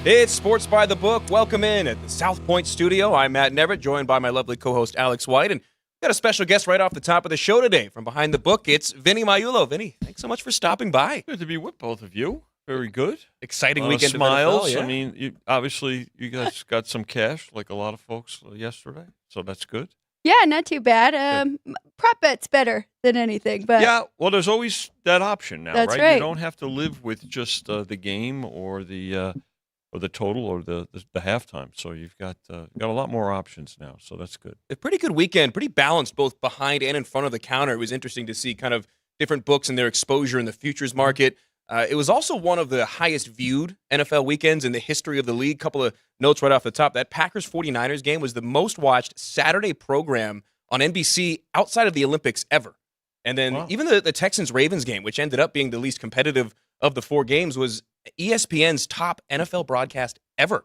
It's Sports by the Book. Welcome in at the South Point studio. I'm Matt Neverett, joined by my lovely co-host Alex White, and we've got a special guest right off the top of the show today from behind the book. It's Vinny Maiulo. Vinny, thanks so much for stopping by. Good to be with both of you. Very good. Exciting weekend smiles. of NFL, yeah. I mean, obviously, you guys got some cash, like a lot of folks yesterday, so that's good. Yeah, not too bad. Prop bet's better than anything, but Yeah, well, there's always that option now, That's right? right. You don't have to live with just the game or the total or the halftime. So you've got a lot more options now. So that's good. A pretty good weekend, pretty balanced both behind and in front of the counter. It was interesting to see kind of different books and their exposure in the futures market. It was also one of the highest viewed NFL weekends in the history of the league. Couple of notes right off the top. That Packers 49ers game was the most watched Saturday program on NBC outside of the Olympics ever. And then even the Texans-Ravens game, which ended up being the least competitive of the four games, was ESPN's top NFL broadcast ever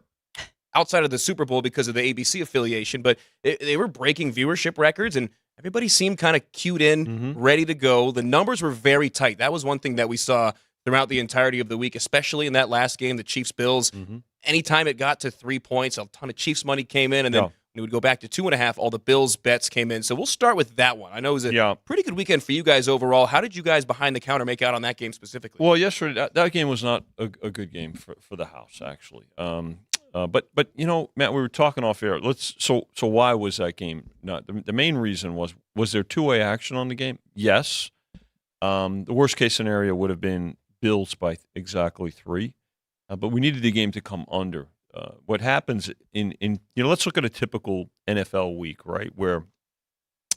outside of the Super Bowl because of the ABC affiliation. But they were breaking viewership records, and everybody seemed kind of cued in, ready to go. The numbers were very tight. That was one thing that we saw throughout the entirety of the week, especially in that last game, the Chiefs-Bills. Anytime it got to 3 points, a ton of Chiefs money came in, and then when it would go back to 2.5, all the Bills bets came in. So we'll start with that one. I know it was a pretty good weekend for you guys overall. How did you guys behind the counter make out on that game specifically? Well, yesterday, that game was not a good game for the house, actually. But you know, Matt, we were talking off air. So why was that game not? The main reason was there two-way action on the game? Yes. The worst case scenario would have been Bills by exactly 3, but we needed the game to come under. What happens let's look at a typical NFL week, right, where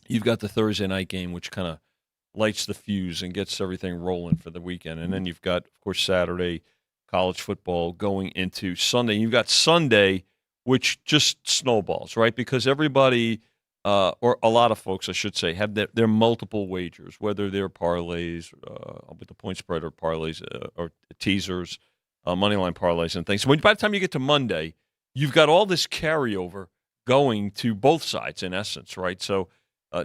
you've got the Thursday night game, which kind of lights the fuse and gets everything rolling for the weekend, and then you've got, of course, Saturday college football going into Sunday. You've got Sunday, which just snowballs, right, because everybody or a lot of folks, I should say, have their multiple wagers, whether they're parlays with the point spread or parlays or teasers, moneyline parlays and things. So by the time you get to Monday, you've got all this carryover going to both sides in essence, right? So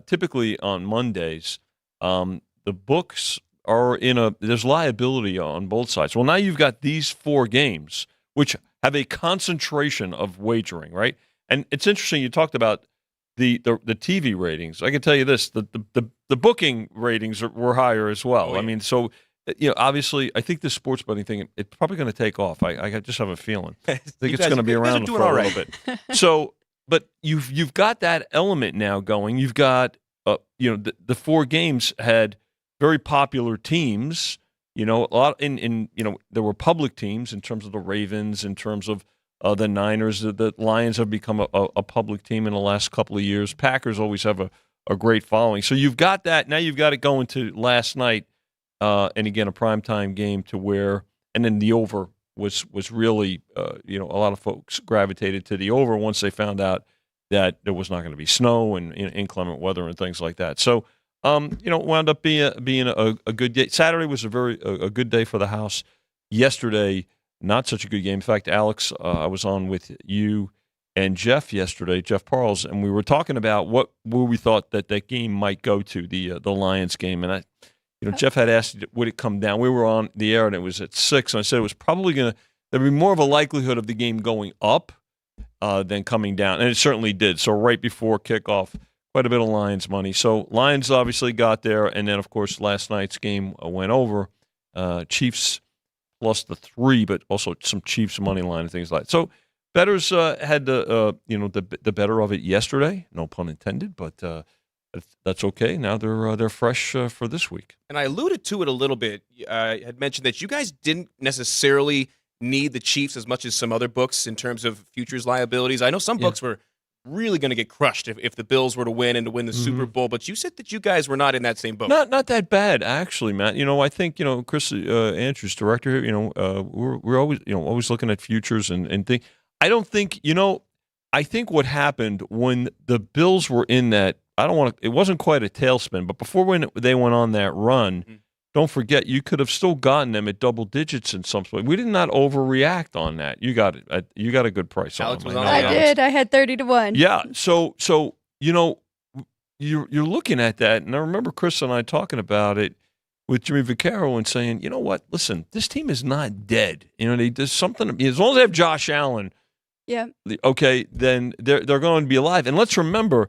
typically on Mondays, the books are there's liability on both sides. Well, now you've got these 4 games, which have a concentration of wagering, right? And it's interesting, you talked about the TV ratings. I can tell you this: the booking ratings were higher as well. Oh, yeah. I mean, so obviously, I think this sports betting thing it's probably going to take off. I just have a feeling. I think it's going to be around for a little bit. So, but you've got that element now going. You've got the 4 games had very popular teams. A lot there were public teams in terms of the Ravens, in terms of the Niners. The Lions have become a public team in the last couple of years. Packers always have a great following. So you've got that. Now you've got it going to last night, and again, a primetime game to where, and then the over was really, a lot of folks gravitated to the over once they found out that there was not going to be snow and inclement weather and things like that. So, wound up being a good day. Saturday was a good day for the house. Yesterday, not such a good game. In fact, Alex, I was on with you and Jeff yesterday, Jeff Parles, and we were talking about where we thought that game might go to, the Lions game. And Jeff had asked, would it come down? We were on the air, and it was at 6, and I said it was probably there'd be more of a likelihood of the game going up than coming down, and it certainly did. So right before kickoff, quite a bit of Lions money. So Lions obviously got there, and then, of course, last night's game went over. Chiefs plus the 3, but also some Chiefs money line and things like that. So bettors had the better of it yesterday, no pun intended, but that's okay. Now they're fresh for this week. And I alluded to it a little bit. I had mentioned that you guys didn't necessarily need the Chiefs as much as some other books in terms of futures liabilities. I know some books were really going to get crushed if the Bills were to win and to win the Super Bowl, but you said that you guys were not in that same boat. Not that bad, actually, Matt. I think Chris Andrews, director here. We're always looking at futures and think. I don't think I think what happened when the Bills were in that. It wasn't quite a tailspin, but before when they went on that run. Don't forget, you could have still gotten them at double digits in some way. We did not overreact on that. You got it. You got a good price Alex on them. I did. I had 30-1. Yeah. So you're looking at that, and I remember Chris and I talking about it. with Jimmy Vaccaro and saying, you know what, listen, this team is not dead. There's something, as long as they have Josh Allen, Yeah. okay, then they're going to be alive. And let's remember,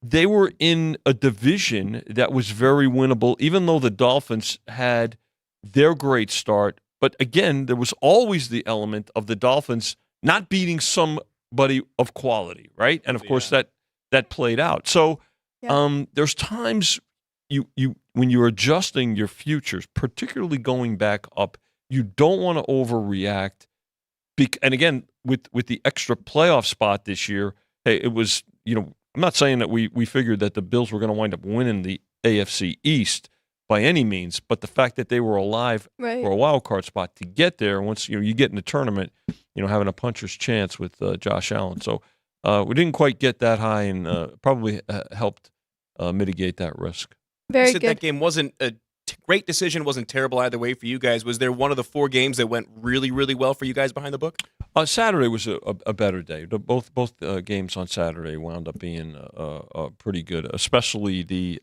they were in a division that was very winnable, even though the Dolphins had their great start. But again, there was always the element of the Dolphins not beating somebody of quality, right? And of course, that played out. So there's times you when you're adjusting your futures, particularly going back up, you don't want to overreact. And again, with the extra playoff spot this year, hey, it was, I'm not saying that we figured that the Bills were going to wind up winning the AFC East by any means, but the fact that they were alive for a wild card spot to get there, once you get in the tournament, having a puncher's chance with Josh Allen. So we didn't quite get that high, and probably helped mitigate that risk. Very you said good. that game wasn't a great decision, wasn't terrible either way for you guys. Was there one of the 4 games that went really, really well for you guys behind the book? Saturday was a better day. Both games on Saturday wound up being pretty good, especially the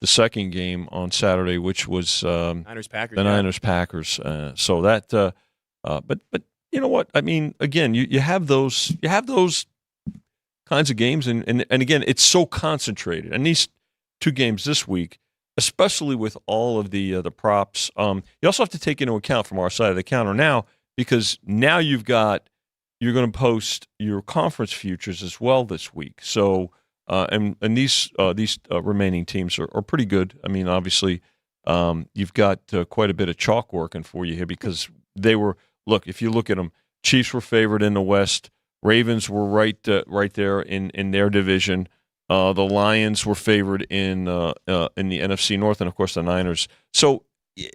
second game on Saturday, which was Niners-Packers. The Niners-Packers. So that, but you know what? I mean, again, you have those kinds of games, and again, it's so concentrated. And these 2 games this week, especially with all of the props, you also have to take into account from our side of the counter now, because now you're going to post your conference futures as well this week. So and these remaining teams are pretty good. I mean, obviously, you've got quite a bit of chalk working for you here, because they were, look, if you look at them, Chiefs were favored in the West, Ravens were right there in their division. The Lions were favored in the NFC North, and of course the Niners. So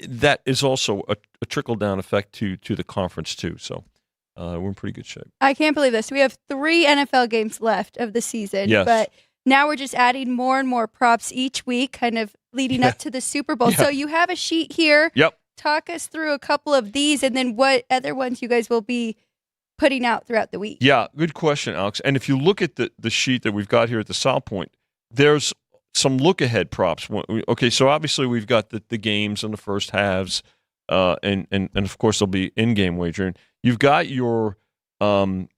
that is also a trickle-down effect to the conference too. So we're in pretty good shape. I can't believe this. We have 3 NFL games left of the season, Yes. but now we're just adding more and more props each week, kind of leading up to the Super Bowl. Yeah. So you have a sheet here. Yep. Talk us through a couple of these, and then what other ones you guys will be putting out throughout the week. Yeah, good question, Alex. And if you look at the sheet that we've got here at the South Point, there's some look-ahead props. Okay, so obviously we've got the games in the first halves, and of course there'll be in-game wagering. You've got your you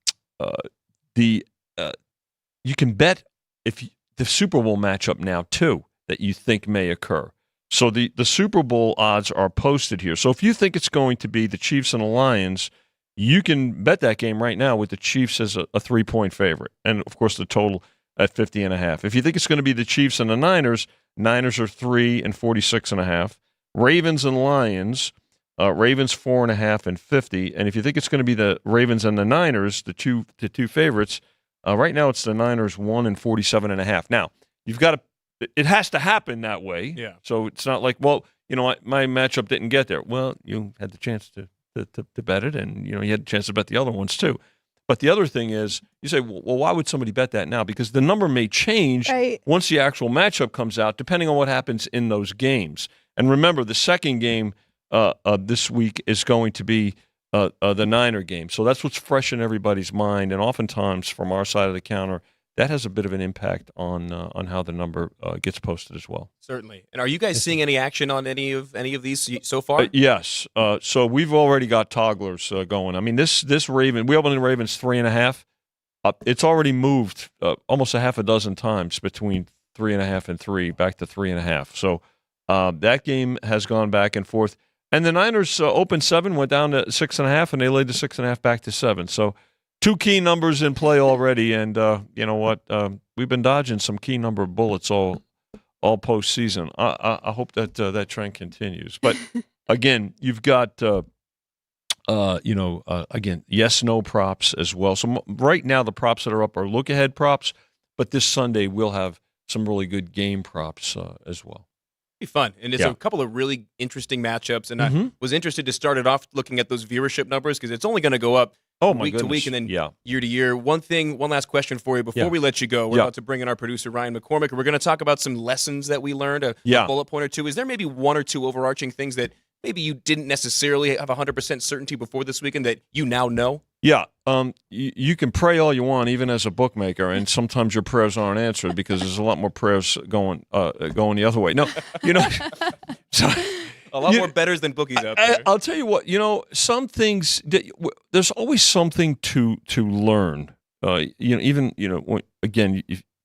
can bet if the Super Bowl matchup now too that you think may occur. So the Super Bowl odds are posted here. So if you think it's going to be the Chiefs and the Lions, you can bet that game right now with the Chiefs as a 3-point favorite, and of course the total at 50.5. If you think it's going to be the Chiefs and the Niners, Niners are 3 and 46.5. Ravens and Lions, Ravens 4.5 and 50. And if you think it's going to be the Ravens and the Niners, the two favorites, right now it's the Niners 1 and 47.5. Now you've got to, it has to happen that way. Yeah. So it's not like, well, my matchup didn't get there. Well, you had the chance to bet it, and you had a chance to bet the other ones too. But the other thing is, you say, well, why would somebody bet that now? Because the number may change once the actual matchup comes out, depending on what happens in those games. And remember, the second game this week is going to be the Niner game. So that's what's fresh in everybody's mind. And oftentimes, from our side of the counter, that has a bit of an impact on how the number gets posted as well. Certainly. And are you guys seeing any action on any of these so far? Yes. So we've already got togglers going. I mean, this Raven, we opened the Ravens 3.5. It's already moved almost a half a dozen times between 3.5 and 3, back to 3.5. So that game has gone back and forth. And the Niners opened 7, went down to 6.5, and they laid the 6.5 back to 7. So 2 key numbers in play already, and you know what? We've been dodging some key number bullets all postseason. I hope that that trend continues. But again, you've got again, yes/no props as well. So right now, the props that are up are look-ahead props, but this Sunday we'll have some really good game props as well. Be fun, and it's a couple of really interesting matchups. And I was interested to start it off looking at those viewership numbers, because it's only going to go up. Week to week and then year to year. One last question for you before we let you go. We're about to bring in our producer, Ryan McCormick, and we're going to talk about some lessons that we learned, a bullet point or two. Is there maybe 1 or 2 overarching things that maybe you didn't necessarily have 100% certainty before this weekend that you now know? Yeah. You can pray all you want, even as a bookmaker, and sometimes your prayers aren't answered because there's a lot more prayers going the other way. No, so A lot more bettors than bookies out there. I'll tell you what. Some things there's always something to learn. Again,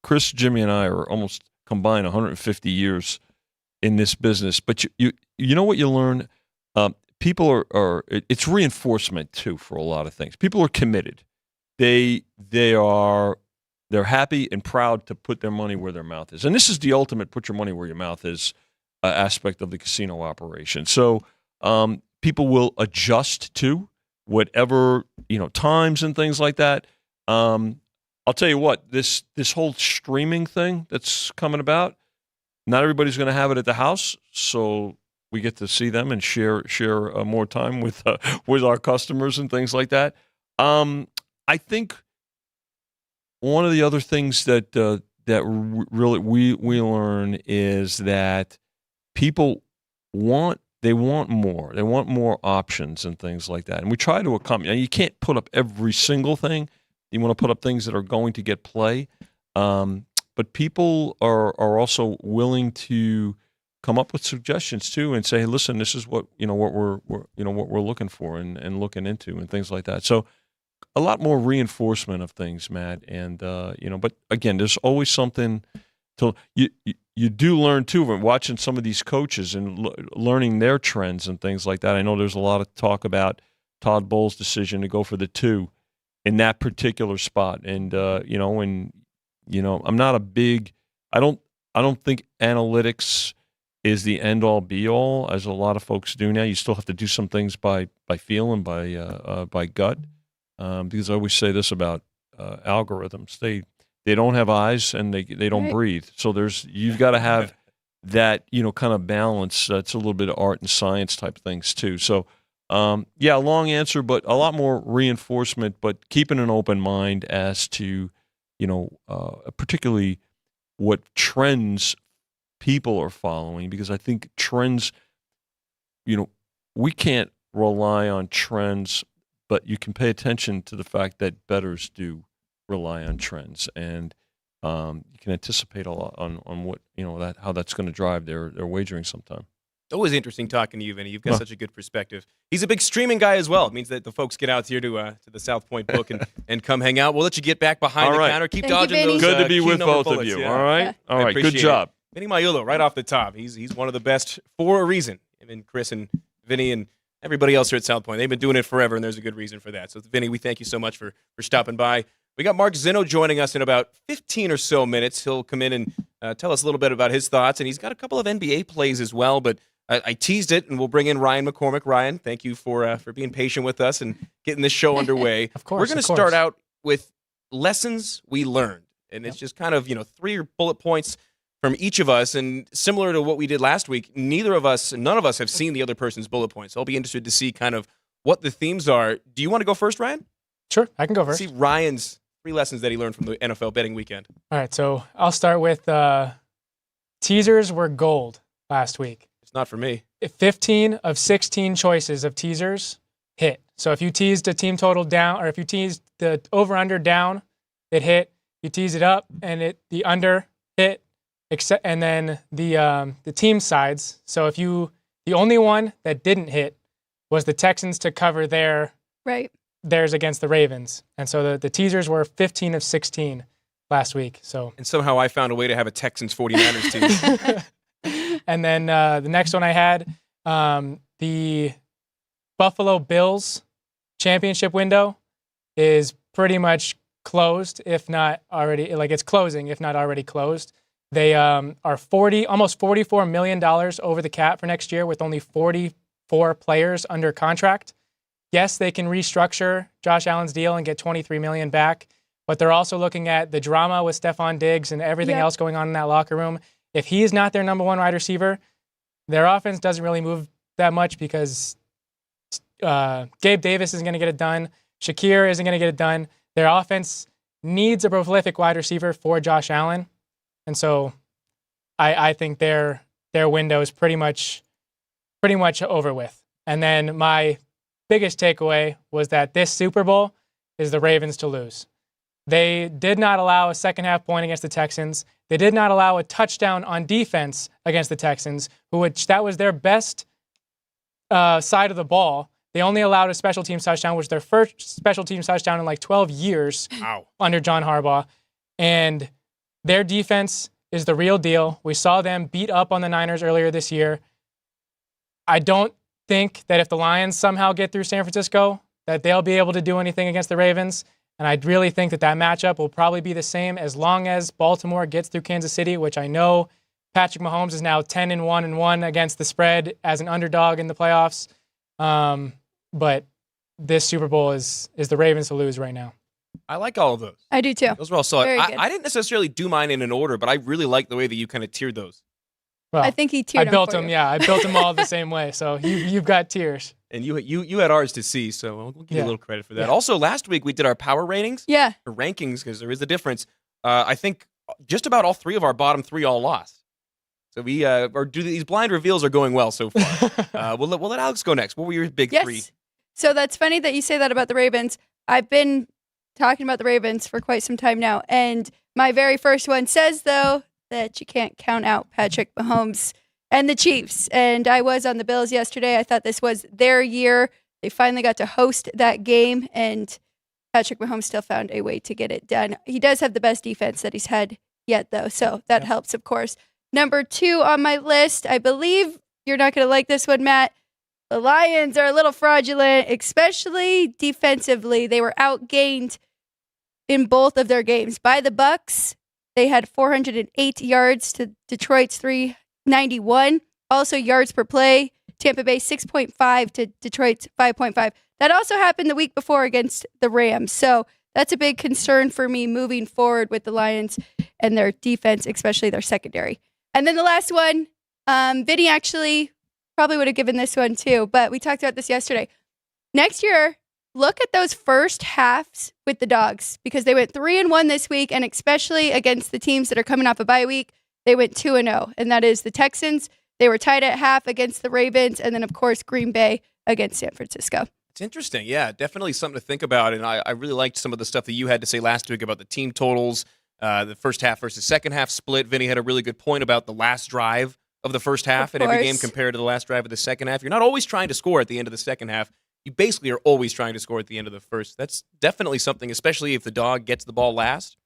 Chris, Jimmy, and I are almost combined 150 years in this business. But you know what you learn. People are it's reinforcement too for a lot of things. People are committed. They're happy and proud to put their money where their mouth is. And this is the ultimate put your money where your mouth is aspect of the casino operation. So people will adjust to whatever, times and things like that. I'll tell you what, this whole streaming thing that's coming about, not everybody's going to have it at the house. So we get to see them and share more time with our customers and things like that. I think one of the other things that really we learn is that people want more. They want more options and things like that. And we try to accommodate. Now, you can't put up every single thing. You want to put up things that are going to get play. But people are also willing to come up with suggestions too and say, hey, listen, this is what we're looking for and looking into and things like that. So a lot more reinforcement of things, Matt. And but again, there's always something to you do learn too from watching some of these coaches and learning their trends and things like that. I know there's a lot of talk about Todd Bowles' decision to go for the 2 in that particular spot. And I'm not a big. I don't think analytics is the end all be all, as a lot of folks do now. You still have to do some things by feel and by gut. Because I always say this about algorithms: they don't have eyes and they don't breathe. So you've got to have that kind of balance. That's a little bit of art and science type things too. So long answer, but a lot more reinforcement, but keeping an open mind as to particularly what trends people are following, because I think trends. We can't rely on trends. But you can pay attention to the fact that bettors do rely on trends, and you can anticipate a lot on what how that's going to drive their wagering sometime. Always interesting talking to you, Vinny. You've got such a good perspective. He's a big streaming guy as well. It means that the folks get out here to the South Point book and come hang out. We'll let you get back behind the counter. Keep dodging those. Good to be with both bullets. of you. Yeah. All right, all right. Good job, Vinny Maiulo, right off the top. He's one of the best for a reason. Him and Chris and Vinny and everybody else here at South Point, they've been doing it forever, and there's a good reason for that. So, Vinny, we thank you so much for stopping by. We got Mark Zinno joining us in about 15 or so minutes. He'll come in and tell us a little bit about his thoughts, and he's got a couple of NBA plays as well, but I teased it, and we'll bring in Ryan McCormick. Ryan, thank you for being patient with us and getting this show underway. Of course. We're going to start out with lessons we learned, and it's just kind of 3 bullet points from each of us, and similar to what we did last week, none of us have seen the other person's bullet points. So I'll be interested to see kind of what the themes are. Do you want to go first, Ryan? Sure, I can go first. See Ryan's 3 lessons that he learned from the NFL betting weekend. All right, so I'll start with teasers were gold last week. It's not for me. 15 of 16 choices of teasers hit. So if you teased a team total down, or if you teased the over/under down, it hit. You teased it up, and the under hit. And then the team sides. So the only one that didn't hit was the Texans to cover theirs against the Ravens. And so the teasers were 15 of 16 last week. And somehow I found a way to have a Texans 49ers team. And then the next one I had, the Buffalo Bills championship window is pretty much closed, if not already, it's closing, if not already closed. They are almost $44 million over the cap for next year, with only 44 players under contract. Yes, they can restructure Josh Allen's deal and get $23 million back, but they're also looking at the drama with Stephon Diggs and everything else going on in that locker room. If he's not their number 1 wide receiver, their offense doesn't really move that much, because Gabe Davis isn't going to get it done. Shakir isn't going to get it done. Their offense needs a prolific wide receiver for Josh Allen. And so I think their window is pretty much over with. And then my biggest takeaway was that this Super Bowl is the Ravens to lose. They did not allow a second half point against the Texans. They did not allow a touchdown on defense against the Texans, that was their best side of the ball, they only allowed a special teams touchdown, which was their first special teams touchdown in like 12 years under John Harbaugh. And their defense is the real deal. We saw them beat up on the Niners earlier this year. I don't think that if the Lions somehow get through San Francisco, that they'll be able to do anything against the Ravens. And I really think that matchup will probably be the same as long as Baltimore gets through Kansas City, which I know Patrick Mahomes is now 10-1-1 against the spread as an underdog in the playoffs. But this Super Bowl is the Ravens to lose right now. I like all of those. I do too. Those were all solid. Very good. I didn't necessarily do mine in an order, but I really like the way that you kind of tiered those. Well, I think he tiered I built them. them, yeah. I built them all the same way. So you've got tiers. And you had ours to see, so we'll give you a little credit for that. Yeah. Also, last week we did our power ratings. Yeah. Or rankings, because there is a difference. I think just about all three of our bottom three all lost. So these blind reveals are going well so far. We'll let Alex go next. What were your big three? So that's funny that you say that about the Ravens. I've been talking about the Ravens for quite some time now. And my very first one says, though, that you can't count out Patrick Mahomes and the Chiefs. And I was on the Bills yesterday. I thought this was their year. They finally got to host that game, and Patrick Mahomes still found a way to get it done. He does have the best defense that he's had yet, though, so that helps, of course. Number 2 on my list, I believe you're not going to like this one, Matt. The Lions are a little fraudulent, especially defensively. They were outgained in both of their games by the Bucks. They had 408 yards to Detroit's 391. Also, yards per play, Tampa Bay 6.5 to Detroit's 5.5. That also happened the week before against the Rams. So that's a big concern for me moving forward with the Lions and their defense, especially their secondary. And then the last one, Vinny actually probably would have given this one too, but we talked about this yesterday. Next year, look at those first halves with the Dogs, because they went 3-1 this week, and especially against the teams that are coming off a bye week, they went 2-0, and that is the Texans. They were tied at half against the Ravens, and then, of course, Green Bay against San Francisco. It's interesting. Yeah, definitely something to think about. And I really liked some of the stuff that you had to say last week about the team totals, the first half versus second half split. Vinny had a really good point about the last drive of the first half in every game compared to the last drive of the second half. You're not always trying to score at the end of the second half. You basically are always trying to score at the end of the first. That's definitely something, especially if the dog gets the ball last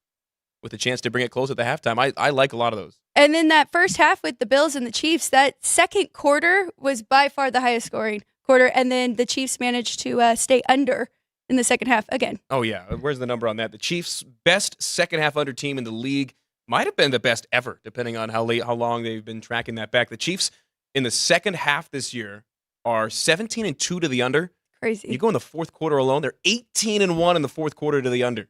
with a chance to bring it close at the halftime. I like a lot of those. And then that first half with the Bills and the Chiefs, that second quarter was by far the highest scoring quarter, and then the Chiefs managed to stay under in the second half again. Oh, yeah. Where's the number on that? The Chiefs' best second half under team in the league. Might have been the best ever, depending on how long they've been tracking that back. The Chiefs in the second half this year are 17-2 to the under. Crazy. You go in the fourth quarter alone, they're 18-1 in the fourth quarter to the under.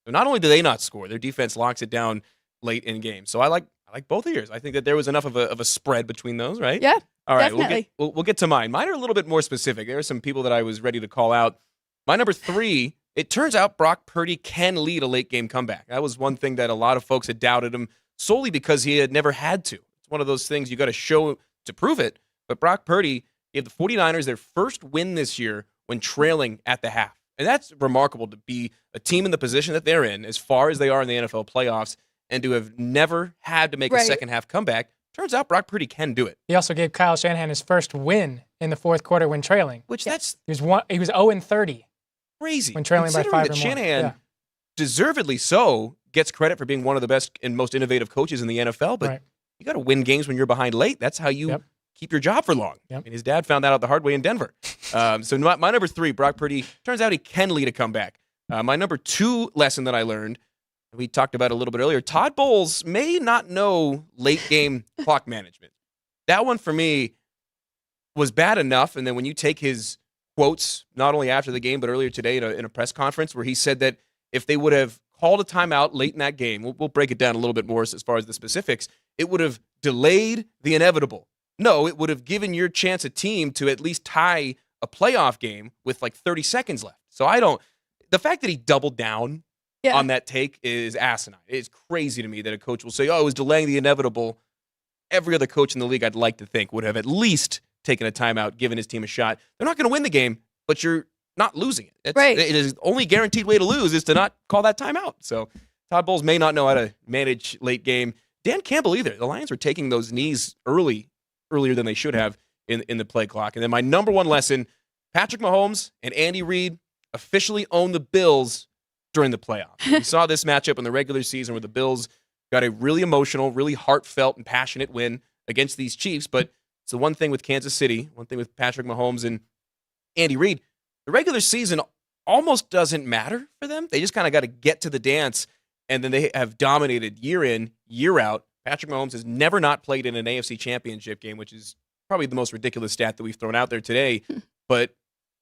So not only do they not score, their defense locks it down late in games. So I like both of yours. I think that there was enough of a spread between those, right? Yeah. All right, definitely. we'll get to mine. Mine are a little bit more specific. There are some people that I was ready to call out. My number 3, it turns out Brock Purdy can lead a late-game comeback. That was one thing that a lot of folks had doubted him solely because he had never had to. It's one of those things you got to show to prove it. But Brock Purdy gave the 49ers their first win this year when trailing at the half. And that's remarkable to be a team in the position that they're in, as far as they are in the NFL playoffs, and to have never had to make a second-half comeback. Turns out Brock Purdy can do it. He also gave Kyle Shanahan his first win in the fourth quarter when trailing. Which he was 0-30. Crazy. When trailing by 5 or more. That Shanahan, deservedly so, gets credit for being one of the best and most innovative coaches in the NFL, but you got to win games when you're behind late. That's how you keep your job for long. I mean, his dad found that out the hard way in Denver. So my number 3, Brock Purdy, turns out he can lead a comeback. My number 2 lesson that I learned, we talked about a little bit earlier, Todd Bowles may not know late-game clock management. That one for me was bad enough, and then when you take his quotes, not only after the game, but earlier today in a press conference where he said that if they would have called a timeout late in that game, we'll break it down a little bit more as far as the specifics, it would have delayed the inevitable. No, it would have given your chance a team to at least tie a playoff game with like 30 seconds left. So the fact that he doubled down on that take is asinine. It's crazy to me that a coach will say, it was delaying the inevitable. Every other coach in the league, I'd like to think, would have at least taken a timeout, given his team a shot. They're not going to win the game, but you're not losing it. It is the only guaranteed way to lose is to not call that timeout. So Todd Bowles may not know how to manage late game. Dan Campbell either. The Lions were taking those knees earlier than they should have in the play clock. And then my number one lesson, Patrick Mahomes and Andy Reid officially own the Bills during the playoffs. We saw this matchup in the regular season where the Bills got a really emotional, really heartfelt and passionate win against these Chiefs. But it's the one thing with Kansas City, one thing with Patrick Mahomes and Andy Reid, the regular season almost doesn't matter for them. They just kind of got to get to the dance, and then they have dominated year in, year out. Patrick Mahomes has never not played in an AFC championship game, which is probably the most ridiculous stat that we've thrown out there today. But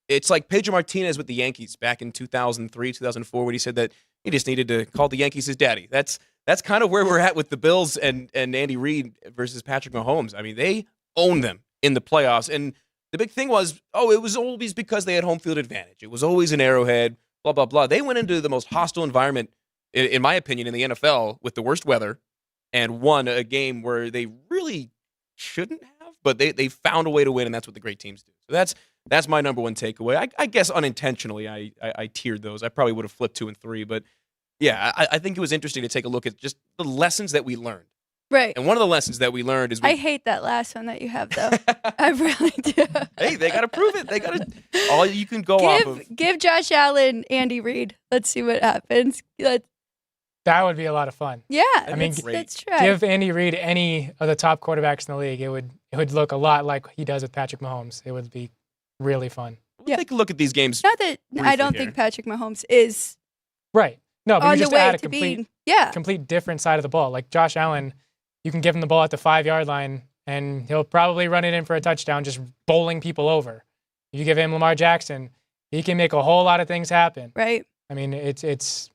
it's like Pedro Martinez with the Yankees back in 2003, 2004, when he said that he just needed to call the Yankees his daddy. That's kind of where we're at with the Bills and Andy Reid versus Patrick Mahomes. I mean, they own them in the playoffs. And the big thing was, it was always because they had home field advantage. It was always an Arrowhead, blah, blah, blah. They went into the most hostile environment, in my opinion, in the NFL with the worst weather and won a game where they really shouldn't have, but they found a way to win, and that's what the great teams do. So that's my number one takeaway. I guess unintentionally I tiered those. I probably would have flipped 2 and 3, but yeah, I think it was interesting to take a look at just the lessons that we learned. Right. And one of the lessons that we learned is I hate that last one that you have, though. I really do. Hey, they got to prove it. They got to. All you can go off of. Give Josh Allen Andy Reid. Let's see what happens. That would be a lot of fun. Yeah, I mean, let's try. Give Andy Reid any of the top quarterbacks in the league. It would look a lot like he does with Patrick Mahomes. It would be really fun. We'll take a look at these games. Not that I don't think Patrick Mahomes is right. No, but on you just the way add a to complete, being, complete different side of the ball. Like Josh Allen, you can give him the ball at the 5-yard line, and he'll probably run it in for a touchdown, just bowling people over. You give him Lamar Jackson, he can make a whole lot of things happen. Right. I mean, it's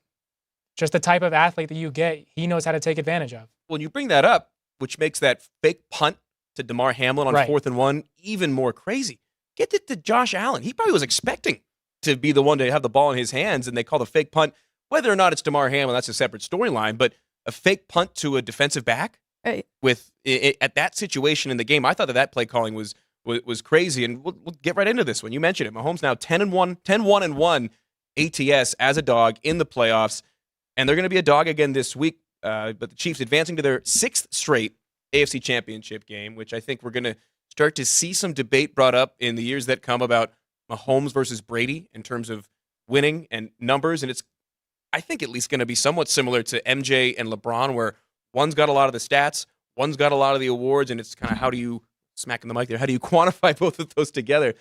just the type of athlete that you get. He knows how to take advantage of. When you bring that up, which makes that fake punt to DeMar Hamlin on 4th and 1 even more crazy. Get it to Josh Allen. He probably was expecting to be the one to have the ball in his hands, and they call the fake punt. Whether or not it's DeMar Hamlin, that's a separate storyline, but a fake punt to a defensive back right. At that situation in the game, I thought that play calling was crazy, and we'll get right into this one. You mentioned it. Mahomes now 10-1 ATS as a dog in the playoffs, and they're going to be a dog again this week, but the Chiefs advancing to their 6th straight AFC championship game, which I think we're going to start to see some debate brought up in the years that come about Mahomes versus Brady in terms of winning and numbers, and it's, I think, at least going to be somewhat similar to MJ and LeBron, where one's got a lot of the stats, one's got a lot of the awards, and it's kind of how do you, smacking the mic there, how do you quantify both of those together?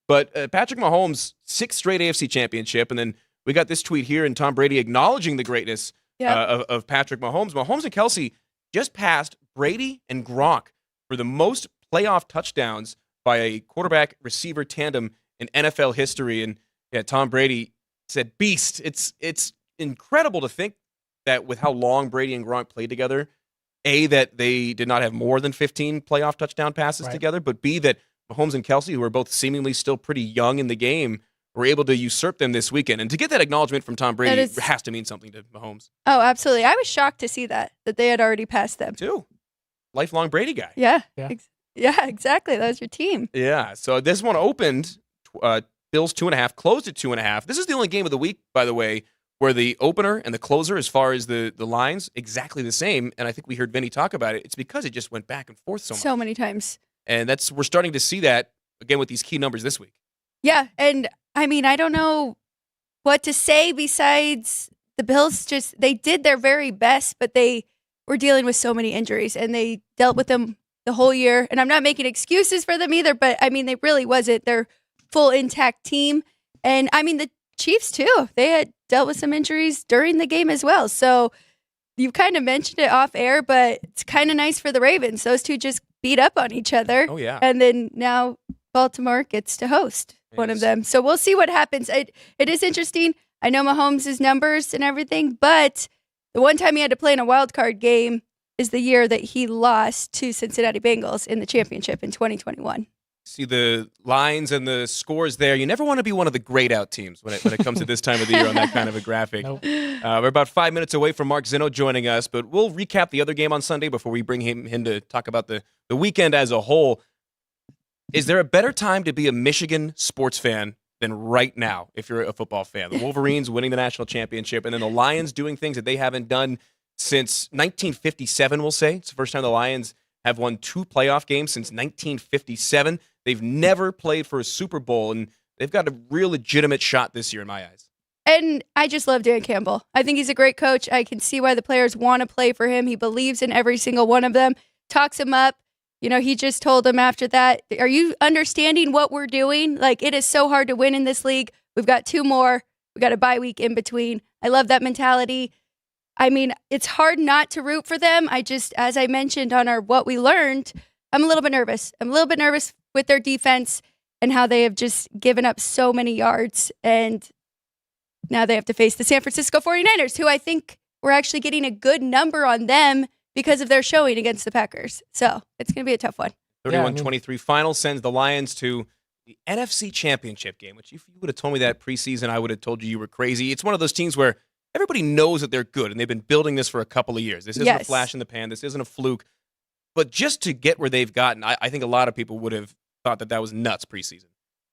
But Patrick Mahomes, 6th straight AFC championship, and then we got this tweet here, and Tom Brady acknowledging the greatness of Patrick Mahomes. Mahomes and Kelsey just passed Brady and Gronk for the most playoff touchdowns by a quarterback-receiver tandem in NFL history. And yeah, Tom Brady said, beast. It's incredible to think that with how long Brady and Gronk played together, A, that they did not have more than 15 playoff touchdown passes together, but B, that Mahomes and Kelsey, who are both seemingly still pretty young in the game, were able to usurp them this weekend. And to get that acknowledgement from Tom Brady has to mean something to Mahomes. Oh, absolutely. I was shocked to see that they had already passed them. Too. Lifelong Brady guy. Yeah, exactly. That was your team. Yeah, so this one opened Bills 2.5, closed at 2.5. This is the only game of the week, by the way, where the opener and the closer, as far as the lines, exactly the same. And I think we heard Vinny talk about it. It's because it just went back and forth so much. So many times. And we're starting to see that, again, with these key numbers this week. Yeah, and I mean, I don't know what to say besides the Bills they did their very best, but they were dealing with so many injuries, and they dealt with them the whole year. And I'm not making excuses for them either, but I mean, they really wasn't their full intact team. And I mean, the Chiefs too, they had dealt with some injuries during the game as well. So you kind of mentioned it off air, but it's kind of nice for the Ravens. Those two just beat up on each other. Oh, yeah. And then now Baltimore gets to host one of them. So we'll see what happens. It is interesting. I know Mahomes' numbers and everything, but the one time he had to play in a wild card game is the year that he lost to Cincinnati Bengals in the championship in 2021. See the lines and the scores there. You never want to be one of the grayed out teams when it comes to this time of the year on that kind of a graphic. Nope. We're about 5 minutes away from Mark Zinno joining us, but we'll recap the other game on Sunday before we bring him in to talk about the weekend as a whole. Is there a better time to be a Michigan sports fan than right now if you're a football fan? The Wolverines winning the national championship, and then the Lions doing things that they haven't done since 1957, we'll say. It's the first time the Lions have won 2 playoff games since 1957. They've never played for a Super Bowl, and they've got a real legitimate shot this year in my eyes. And I just love Dan Campbell. I think he's a great coach. I can see why the players want to play for him. He believes in every single one of them, talks them up. He just told them after that, are you understanding what we're doing? Like, it is so hard to win in this league. We've got 2 more. We've got a bye week in between. I love that mentality. I mean, it's hard not to root for them. I just, as I mentioned on our What We Learned, I'm a little bit nervous. I'm a little bit nervous with their defense and how they have just given up so many yards. And now they have to face the San Francisco 49ers, who I think we're actually getting a good number on them because of their showing against the Packers. So it's going to be a tough one. 31-23 final sends the Lions to the NFC Championship game, which if you would have told me that preseason, I would have told you were crazy. It's one of those teams where everybody knows that they're good, and they've been building this for a couple of years. This isn't a flash in the pan. This isn't a fluke. But just to get where they've gotten, I think a lot of people would have thought that was nuts preseason.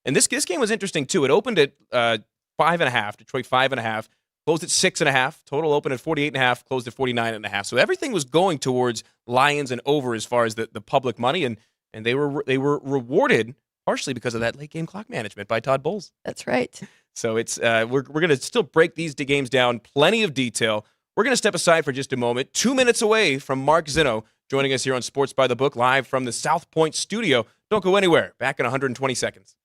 And this game was interesting, too. It opened at 5.5, Detroit 5.5, closed at 6.5. Total opened at 48.5, closed at 49.5. So everything was going towards Lions and over as far as the public money, and they were rewarded partially because of that late game clock management by Todd Bowles. That's right. So it's we're going to still break these games down, plenty of detail. We're going to step aside for just a moment. 2 minutes away from Mark Zinno joining us here on Sports by the Book, live from the South Point studio. Don't go anywhere. Back in 120 seconds.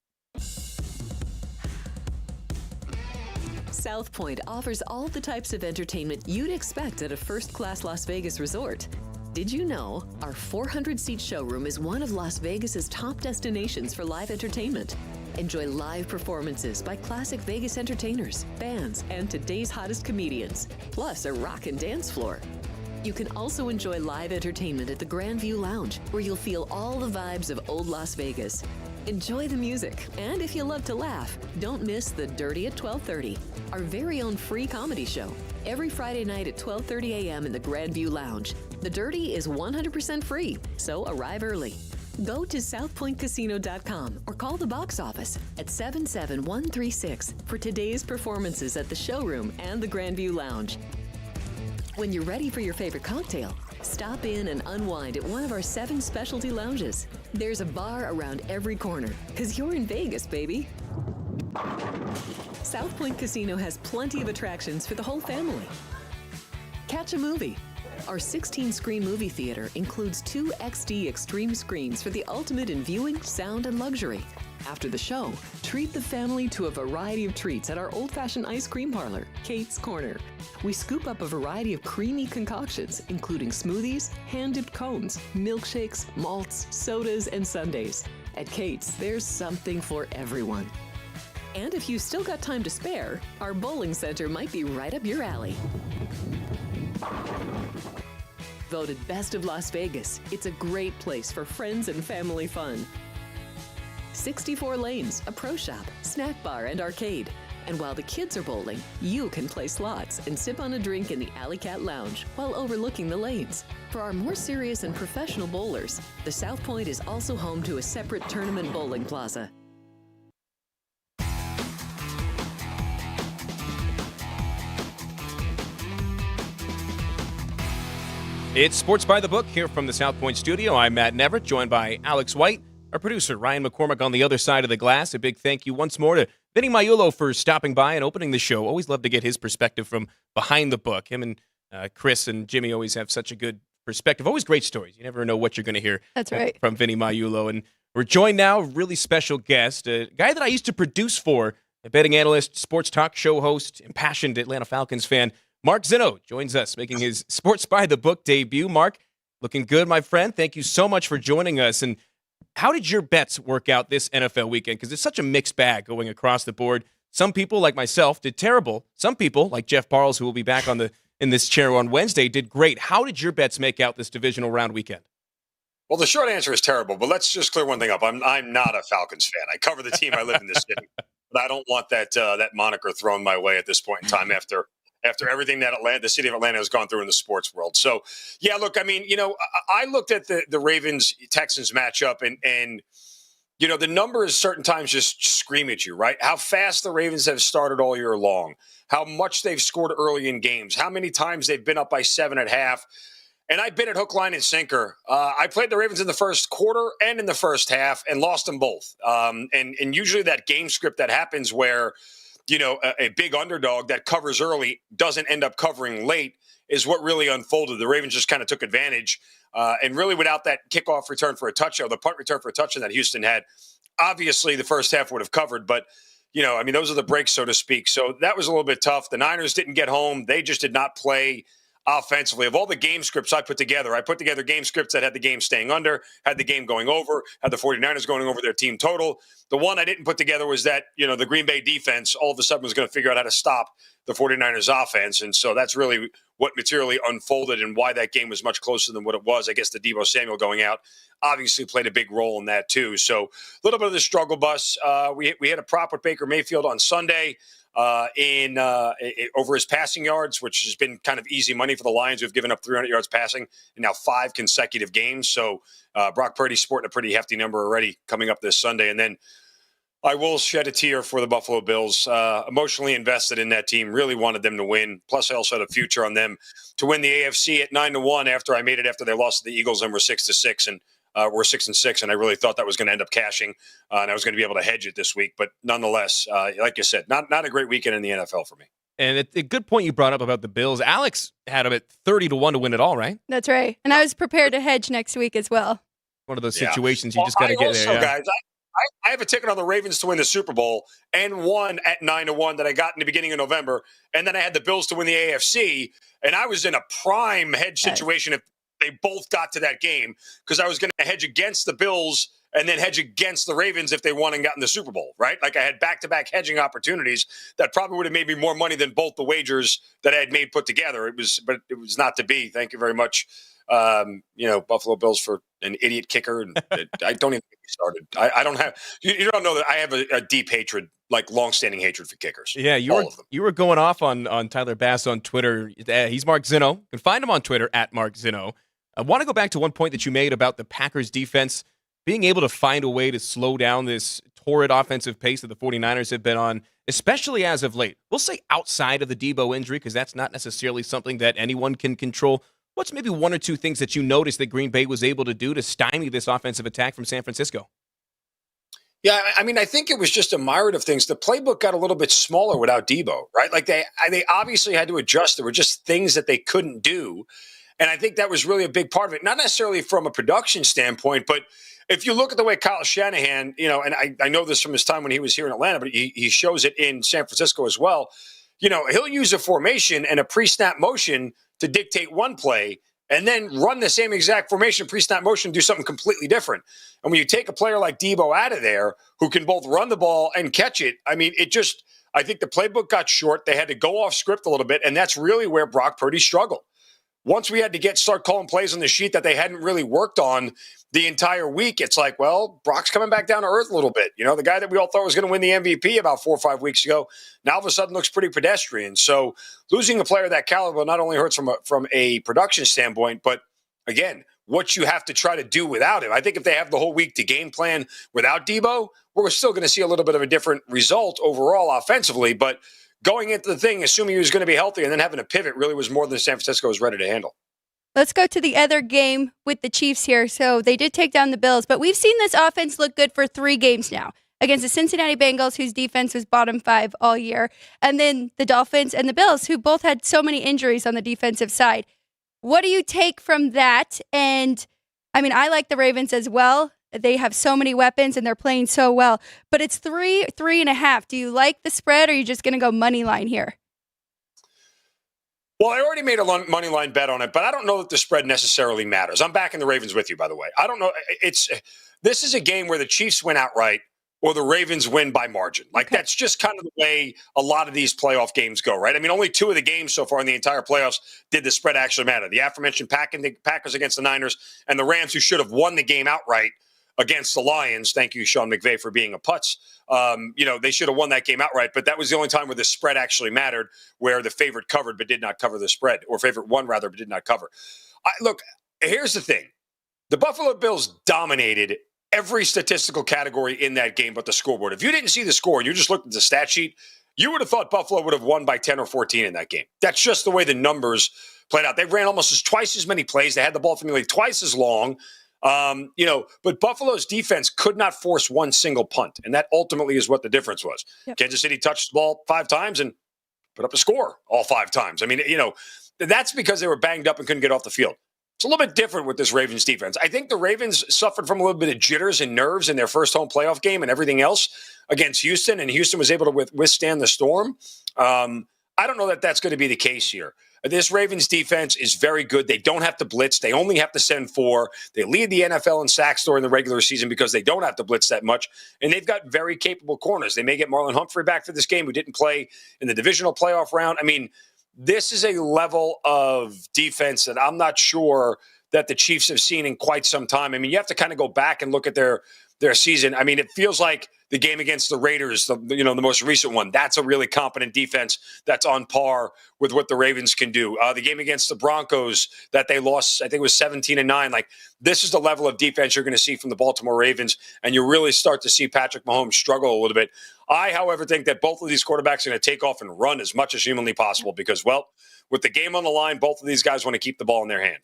South Point offers all the types of entertainment you'd expect at a first-class Las Vegas resort. Did you know our 400-seat showroom is one of Las Vegas's top destinations for live entertainment? Enjoy live performances by classic Vegas entertainers, bands, and today's hottest comedians, plus a rockin' dance floor. You can also enjoy live entertainment at the Grand View Lounge, where you'll feel all the vibes of old Las Vegas. Enjoy the music, and if you love to laugh, don't miss The Dirty at 12:30, our very own free comedy show. Every Friday night at 12:30 a.m. in the Grand View Lounge. The Dirty is 100% free, so arrive early. Go to southpointcasino.com or call the box office at 77136 for today's performances at the showroom and the Grand View Lounge. When you're ready for your favorite cocktail, stop in and unwind at one of our 7 specialty lounges. There's a bar around every corner, because you're in Vegas, baby. South Point Casino has plenty of attractions for the whole family. Catch a movie. Our 16-screen movie theater includes 2 XD Extreme screens for the ultimate in viewing, sound, and luxury. After the show, treat the family to a variety of treats at our old-fashioned ice cream parlor, Kate's Corner. We scoop up a variety of creamy concoctions, including smoothies, hand-dipped cones, milkshakes, malts, sodas, and sundaes. At Kate's, there's something for everyone. And if you've still got time to spare, our bowling center might be right up your alley. Voted Best of Las Vegas, it's a great place for friends and family fun. 64 lanes, a pro shop, snack bar, and arcade. And while the kids are bowling, you can play slots and sip on a drink in the Alley Cat Lounge while overlooking the lanes. For our more serious and professional bowlers, the South Point is also home to a separate tournament bowling plaza. It's Sports by the Book here from the South Point studio. I'm Matt Neverett, joined by Alex White, our producer Ryan McCormick on the other side of the glass. A big thank you once more to Vinny Maiulo for stopping by and opening the show. Always love to get his perspective from behind the book. Him and Chris and Jimmy always have such a good perspective. Always great stories. You never know what you're going to hear That's right. from Vinny Maiulo. And we're joined now, a really special guest, a guy that I used to produce for, a betting analyst, sports talk show host, impassioned Atlanta Falcons fan. Mark Zinno joins us, making his Sports by the Book debut. Mark, looking good, my friend. Thank you so much for joining us. And how did your bets work out this NFL weekend? Because it's such a mixed bag going across the board. Some people, like myself, did terrible. Some people, like Jeff Parles, who will be back in this chair on Wednesday, did great. How did your bets make out this divisional round weekend? Well, the short answer is terrible, but let's just clear one thing up. I'm not a Falcons fan. I cover the team. I live in this city, but I don't want that moniker thrown my way at this point in time after everything that the city of Atlanta has gone through in the sports world. So, yeah, look, I mean, I looked at the Ravens-Texans matchup and the numbers certain times just scream at you, right? How fast the Ravens have started all year long, how much they've scored early in games, how many times they've been up by 7 at half. and I bid it hook, line, and sinker. I played the Ravens in the first quarter and in the first half and lost them both. And usually that game script that happens where, a big underdog that covers early doesn't end up covering late is what really unfolded. The Ravens just kind of took advantage. And really without that kickoff return for a touchdown, the punt return for a touchdown that Houston had, obviously the first half would have covered. But, those are the breaks, so to speak. So that was a little bit tough. The Niners didn't get home. They just did not play offensively. Of all the game scripts I put together game scripts that had the game staying under, had the game going over, had the 49ers going over their team total. The one I didn't put together was that, the Green Bay defense all of a sudden was going to figure out how to stop the 49ers offense. And so that's really what materially unfolded and why that game was much closer than what it was. I guess the Deebo Samuel going out obviously played a big role in that too. So a little bit of the struggle bus. We had a prop with Baker Mayfield on Sunday over his passing yards, which has been kind of easy money for the Lions, who've given up 300 yards passing in now 5 consecutive games. So Brock Purdy's sporting a pretty hefty number already coming up this Sunday. And then I will shed a tear for the Buffalo Bills. Emotionally invested in that team, really wanted them to win. Plus, I also had a future on them to win the AFC at 9-1 after I made it after they lost to the Eagles and were 6-6 and we're 6-6, and I really thought that was going to end up cashing, and I was going to be able to hedge it this week. But nonetheless, like you said, not a great weekend in the NFL for me. And it's a good point you brought up about the Bills. Alex had them at 30-1 to win it all, right? That's right. And I was prepared to hedge next week as well. One of those situations you just got to get there. Yeah. Guys, I have a ticket on the Ravens to win the Super Bowl and one at 9-1 that I got in the beginning of November, and then I had the Bills to win the AFC, and I was in a prime hedge situation if they both got to that game because I was going to hedge against the Bills and then hedge against the Ravens if they won and got in the Super Bowl, right? Like I had back-to-back hedging opportunities that probably would have made me more money than both the wagers that I had made put together. But it was not to be. Thank you very much, Buffalo Bills for an idiot kicker. And I don't even get me started. I don't have you don't know that I have a deep hatred, like long-standing hatred for kickers. Yeah, you were going off on Tyler Bass on Twitter. He's Mark Zinno. You can find him on Twitter at Mark Zinno. I want to go back to one point that you made about the Packers defense being able to find a way to slow down this torrid offensive pace that the 49ers have been on, especially as of late. We'll say outside of the Deebo injury, because that's not necessarily something that anyone can control. What's maybe one or two things that you noticed that Green Bay was able to do to stymie this offensive attack from San Francisco? Yeah, I mean, I think it was just a myriad of things. The playbook got a little bit smaller without Deebo, right? Like they obviously had to adjust. There were just things that they couldn't do. And I think that was really a big part of it, not necessarily from a production standpoint, but if you look at the way Kyle Shanahan, and I know this from his time when he was here in Atlanta, but he shows it in San Francisco as well. He'll use a formation and a pre-snap motion to dictate one play and then run the same exact formation, pre-snap motion, do something completely different. And when you take a player like Deebo out of there who can both run the ball and catch it, I mean, I think the playbook got short. They had to go off script a little bit, and that's really where Brock Purdy struggled. Once we had to start calling plays on the sheet that they hadn't really worked on the entire week, it's like, well, Brock's coming back down to earth a little bit. The guy that we all thought was going to win the MVP about 4 or 5 weeks ago, now all of a sudden looks pretty pedestrian. So losing a player of that caliber not only hurts from a production standpoint, but again, what you have to try to do without him. I think if they have the whole week to game plan without Deebo, we're still going to see a little bit of a different result overall offensively, but going into the thing, assuming he was going to be healthy and then having a pivot really was more than San Francisco was ready to handle. Let's go to the other game with the Chiefs here. So they did take down the Bills, but we've seen this offense look good for 3 games now against the Cincinnati Bengals, whose defense was bottom 5 all year, and then the Dolphins and the Bills, who both had so many injuries on the defensive side. What do you take from that? And I mean, I like the Ravens as well. They have so many weapons and they're playing so well, but it's 3.5. Do you like the spread, or are you just going to go money line here? Well, I already made a money line bet on it, but I don't know that the spread necessarily matters. I'm backing the Ravens with you, by the way. I don't know. This is a game where the Chiefs win outright or the Ravens win by margin. That's just kind of the way a lot of these playoff games go, right? I mean, only 2 of the games so far in the entire playoffs did the spread actually matter. The aforementioned Packers against the Niners and the Rams, who should have won the game outright against the Lions. Thank you, Sean McVay, for being a putz. They should have won that game outright, but that was the only time where the spread actually mattered, where the favorite covered but did not cover the spread, or favorite won rather but did not cover. Look, here's the thing. The Buffalo Bills dominated every statistical category in that game but the scoreboard. If you didn't see the score and you just looked at the stat sheet, you would have thought Buffalo would have won by 10 or 14 in that game. That's just the way the numbers played out. They ran almost twice as many plays. They had the ball for nearly twice as long. But Buffalo's defense could not force one single punt, and that ultimately is what the difference was. Yep. Kansas City touched the ball 5 times and put up a score all 5 times. I mean, that's because they were banged up and couldn't get off the field. It's a little bit different with this Ravens defense. I think the Ravens suffered from a little bit of jitters and nerves in their first home playoff game and everything else against Houston, and Houston was able to withstand the storm. I don't know that that's going to be the case here. This Ravens defense is very good. They don't have to blitz. They only have to send 4. They lead the NFL in sacks during the regular season because they don't have to blitz that much. And they've got very capable corners. They may get Marlon Humphrey back for this game, who didn't play in the divisional playoff round. I mean, this is a level of defense that I'm not sure that the Chiefs have seen in quite some time. I mean, you have to kind of go back and look at their season. I mean, it feels like the game against the Raiders, the most recent one, that's a really competent defense that's on par with what the Ravens can do. The game against the Broncos that they lost, I think it was 17-9. Like, this is the level of defense you're going to see from the Baltimore Ravens, and you really start to see Patrick Mahomes struggle a little bit. I, however, think that both of these quarterbacks are going to take off and run as much as humanly possible because, well, with the game on the line, both of these guys want to keep the ball in their hand.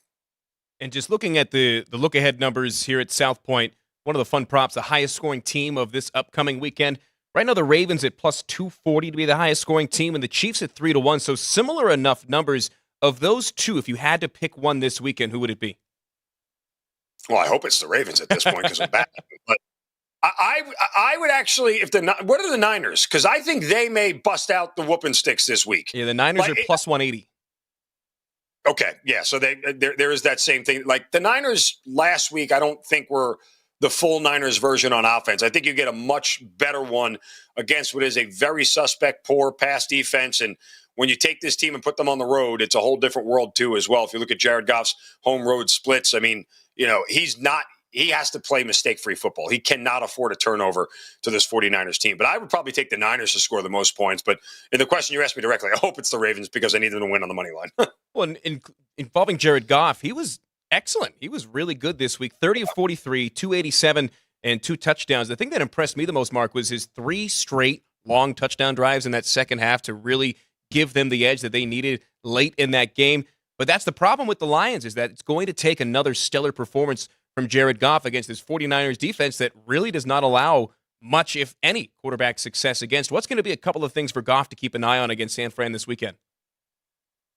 And just looking at the look-ahead numbers here at South Point, one of the fun props, the highest-scoring team of this upcoming weekend. Right now, the Ravens at plus 240 to be the highest-scoring team, and the Chiefs at 3-1. So similar enough numbers. Of those two, if you had to pick one this weekend, who would it be? Well, I hope it's the Ravens at this point because I'm back. But I would actually, what are the Niners? Because I think they may bust out the whooping sticks this week. Yeah, the Niners are plus 180. Okay, yeah. So there is that same thing. Like the Niners last week, I don't think were the full Niners version on offense. I think you get a much better one against what is a very suspect, poor pass defense. And when you take this team and put them on the road, it's a whole different world too as well. If you look at Jared Goff's home road splits, I mean, he has to play mistake-free football. He cannot afford a turnover to this 49ers team. But I would probably take the Niners to score the most points. But in the question you asked me directly, I hope it's the Ravens because I need them to win on the money line. Well, involving Jared Goff, he was excellent. He was really good this week. 30 of 43, 287, and 2 touchdowns. The thing that impressed me the most, Mark, was his 3 straight long touchdown drives in that second half to really give them the edge that they needed late in that game. But that's the problem with the Lions, is that it's going to take another stellar performance from Jared Goff against this 49ers defense that really does not allow much, if any, quarterback success against. What's going to be a couple of things for Goff to keep an eye on against San Fran this weekend?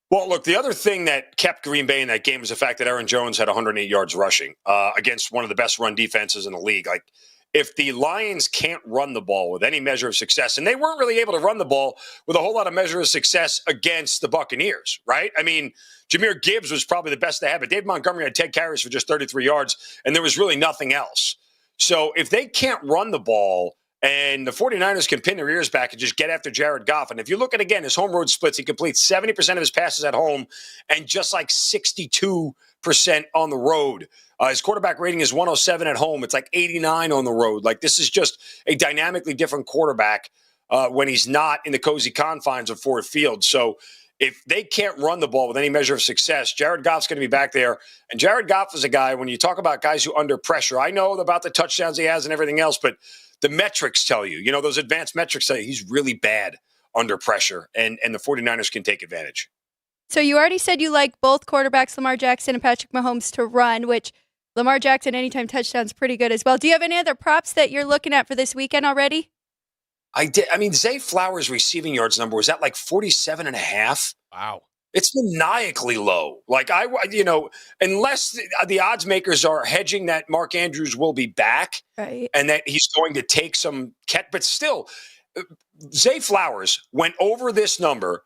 Well, look, the other thing that kept Green Bay in that game was the fact that Aaron Jones had 108 yards rushing against one of the best run defenses in the league. Like, if the Lions can't run the ball with any measure of success, and they weren't really able to run the ball with a whole lot of measure of success against the Buccaneers, right? I mean, Jahmyr Gibbs was probably the best they had, but Dave Montgomery had 10 carries for just 33 yards, and there was really nothing else. So if they can't run the ball and the 49ers can pin their ears back and just get after Jared Goff, and if you look at, again, his home road splits, he completes 70% of his passes at home and just like 62% on the road. His quarterback rating is 107 at home. It's like 89 on the road. Like, this is just a dynamically different quarterback when he's not in the cozy confines of Ford Field. So if they can't run the ball with any measure of success, Jared Goff's going to be back there. And Jared Goff is a guy, when you talk about guys who under pressure, I know about the touchdowns he has and everything else, but the metrics tell you, those advanced metrics tell you he's really bad under pressure, and the 49ers can take advantage. So you already said you like both quarterbacks, Lamar Jackson and Patrick Mahomes, to run, which Lamar Jackson anytime touchdown's pretty good as well. Do you have any other props that you're looking at for this weekend already? I did. I mean, Zay Flowers' receiving yards number was at like 47.5. Wow. It's maniacally low. Like, unless the odds makers are hedging that Mark Andrews will be back, right, and that he's going to take some but still, Zay Flowers went over this number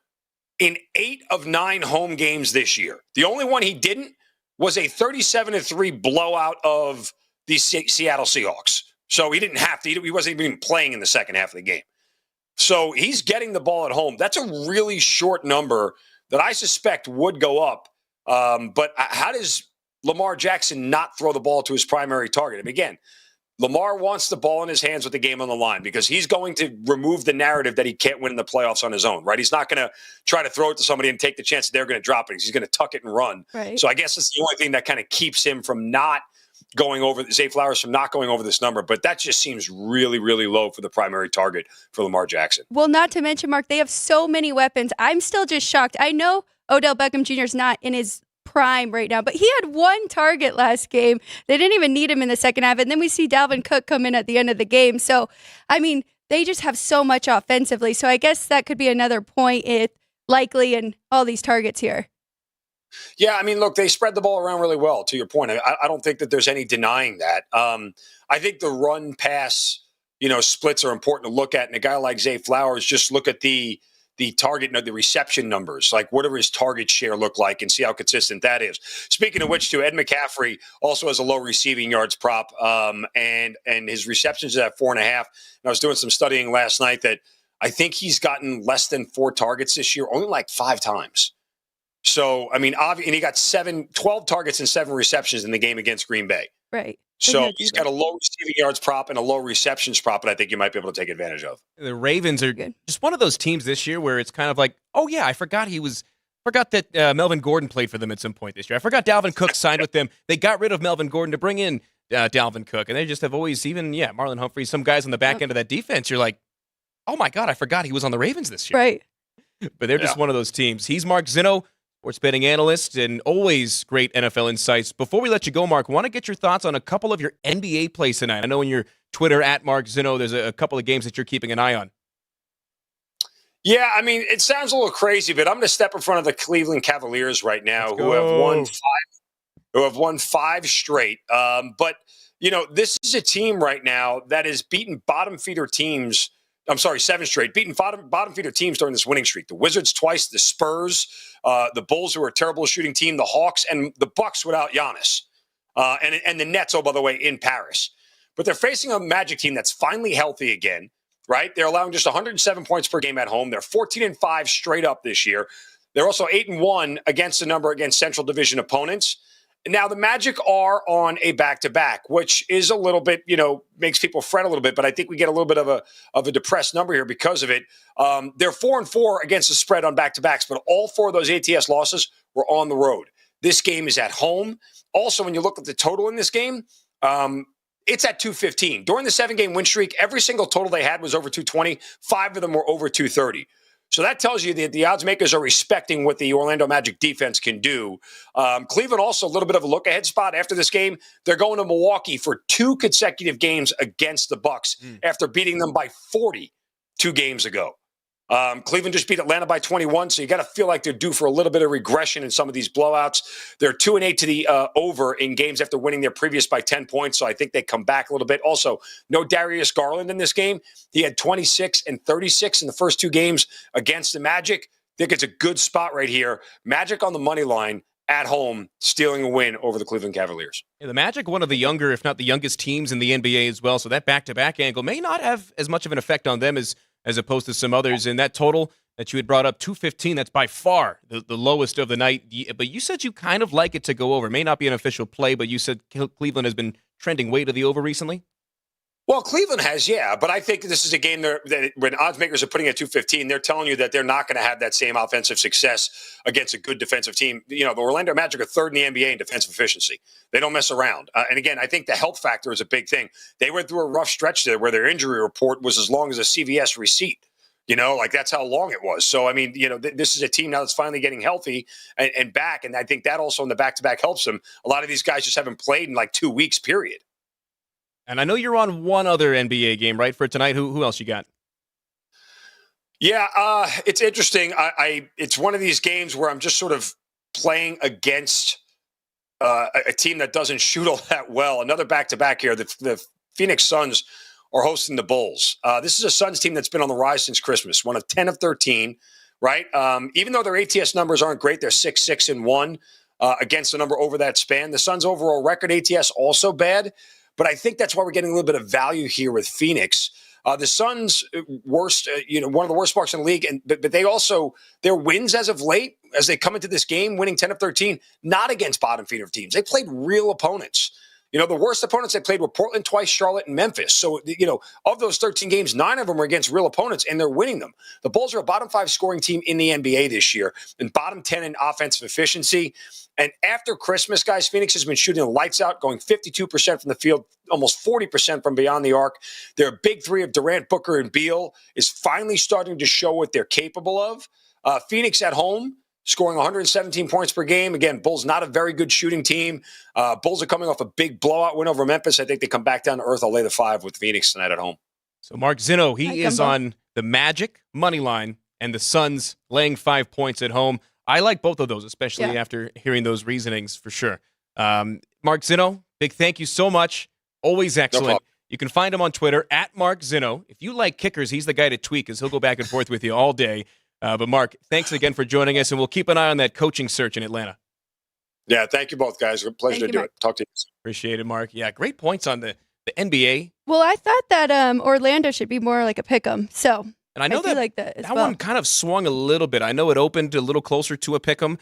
in 8 of 9 home games this year. The only one he didn't was a 37-3 blowout of the Seattle Seahawks. So he didn't have to. He wasn't even playing in the second half of the game. So he's getting the ball at home. That's a really short number that I suspect would go up. But how does Lamar Jackson not throw the ball to his primary target? I mean, again, Lamar wants the ball in his hands with the game on the line because he's going to remove the narrative that he can't win in the playoffs on his own, right? He's not going to try to throw it to somebody and take the chance that they're going to drop it. He's going to tuck it and run. Right. So I guess it's the only thing that kind of keeps him from not going over Zay Flowers from not going over this number, but that just seems really, really low for the primary target for Lamar Jackson. Well, not to mention, Mark, they have so many weapons. I'm still just shocked. I know Odell Beckham Jr. is not in his prime right now, but he had one target last game. They didn't even need him in the second half. And then we see Dalvin Cook come in at the end of the game. So, I mean, they just have so much offensively. So I guess that could be another point likely in all these targets here. Yeah, I mean, look, they spread the ball around really well, to your point. I don't think that there's any denying that. I think the run-pass, splits are important to look at. And a guy like Zay Flowers, just look at the target, the reception numbers, like whatever his target share look like, and see how consistent that is. Speaking of which, too, Ed McCaffrey also has a low receiving yards prop, and his receptions is at 4.5. And I was doing some studying last night that I think he's gotten less than 4 targets this year, only like 5 times. So, I mean, and he got 12 targets and 7 receptions in the game against Green Bay. Right. So he's got a low receiving yards prop and a low receptions prop, and I think you might be able to take advantage of. The Ravens are just one of those teams this year where it's kind of like, oh yeah, I forgot that Melvin Gordon played for them at some point this year. I forgot Dalvin Cook signed with them. They got rid of Melvin Gordon to bring in Dalvin Cook, and they just have always, Marlon Humphrey, some guys on the back end of that defense. You're like, oh my God, I forgot he was on the Ravens this year. Right. But they're just one of those teams. He's Mark Zinno, sports betting analyst, and always great NFL insights. Before we let you go, Mark, want to get your thoughts on a couple of your NBA plays tonight. I know in your Twitter at Mark Zinno, there's a couple of games that you're keeping an eye on. Yeah, I mean, it sounds a little crazy, but I'm going to step in front of the Cleveland Cavaliers right now, who have won 5 straight. But this is a team right now that has beaten bottom feeder teams. I'm sorry, 7 straight, beaten bottom feeder teams during this winning streak. The Wizards twice, the Spurs, the Bulls, who are a terrible shooting team, the Hawks, and the Bucks without Giannis, and the Nets, oh, by the way, in Paris. But they're facing a Magic team that's finally healthy again, right? They're allowing just 107 points per game at home. They're 14-5 straight up this year. They're also 8-1 against the number against Central Division opponents. Now, the Magic are on a back-to-back, which is a little bit, makes people fret a little bit, but I think we get a little bit of a depressed number here because of it. They're 4-4 against the spread on back-to-backs, but all 4 of those ATS losses were on the road. This game is at home. Also, when you look at the total in this game, it's at 215. During the 7-game win streak, every single total they had was over 220. 5 of them were over 230. So that tells you that the odds makers are respecting what the Orlando Magic defense can do. Cleveland also a little bit of a look-ahead spot after this game. They're going to Milwaukee for 2 consecutive games against the Bucks after beating them by 40 2 games ago. Cleveland just beat Atlanta by 21, so you got to feel like they're due for a little bit of regression in some of these blowouts. They're 2-8 to the over in games after winning their previous by 10 points, so I think they come back a little bit. Also, no Darius Garland in this game. He had 26 and 36 in the first 2 games against the Magic. I think it's a good spot right here. Magic on the money line at home, stealing a win over the Cleveland Cavaliers. Yeah, the Magic, one of the younger, if not the youngest teams in the NBA as well, so that back-to-back angle may not have as much of an effect on them as opposed to some others. And that total that you had brought up, 215, that's by far the lowest of the night. But you said you kind of like it to go over. It may not be an official play, but you said Cleveland has been trending way to the over recently? Well, Cleveland has, yeah. But I think this is a game that when odds makers are putting at 215, they're telling you that they're not going to have that same offensive success against a good defensive team. The Orlando Magic are 3rd in the NBA in defensive efficiency. They don't mess around. And again, I think the health factor is a big thing. They went through a rough stretch there where their injury report was as long as a CVS receipt. That's how long it was. So, I mean, this is a team now that's finally getting healthy and back. And I think that also in the back-to-back helps them. A lot of these guys just haven't played in like 2 weeks, period. And I know you're on one other NBA game, right, for tonight. Who else you got? Yeah, it's interesting. It's one of these games where I'm just sort of playing against a team that doesn't shoot all that well. Another back-to-back here. The Phoenix Suns are hosting the Bulls. This is a Suns team that's been on the rise since Christmas. One of 10 of 13, right? Even though their ATS numbers aren't great, they're 6-6-1 against the number over that span. The Suns' overall record ATS also bad. But I think that's why we're getting a little bit of value here with Phoenix. The Suns' worst, one of the worst marks in the league, but they also, their wins as of late, as they come into this game, winning 10 of 13, not against bottom feeder teams. They played real opponents. The worst opponents they played were Portland twice, Charlotte, and Memphis. So, of those 13 games, 9 of them were against real opponents, and they're winning them. The Bulls are a bottom 5 scoring team in the NBA this year and bottom 10 in offensive efficiency. And after Christmas, guys, Phoenix has been shooting the lights out, going 52% from the field, almost 40% from beyond the arc. Their big three of Durant, Booker, and Beal is finally starting to show what they're capable of. Phoenix at home, scoring 117 points per game. Again, Bulls not a very good shooting team. Bulls are coming off a big blowout win over Memphis. I think they come back down to earth. I'll lay the 5 with Phoenix tonight at home. So Mark Zinno, he is on the Magic money line and the Suns laying 5 points at home. I like both of those, especially after hearing those reasonings for sure. Mark Zinno, big thank you so much. Always excellent. No problem. You can find him on Twitter at Mark Zinno. If you like kickers, he's the guy to tweak because he'll go back and forth with you all day. But Mark, thanks again for joining us, and we'll keep an eye on that coaching search in Atlanta. Yeah, thank you both, guys. Pleasure to do it. Talk to you soon. Appreciate it, Mark. Yeah, great points on the NBA. Well, I thought that Orlando should be more like a pick'em. So And I know feel like that as well. one kind of swung a little bit. I know it opened a little closer to a pick'em.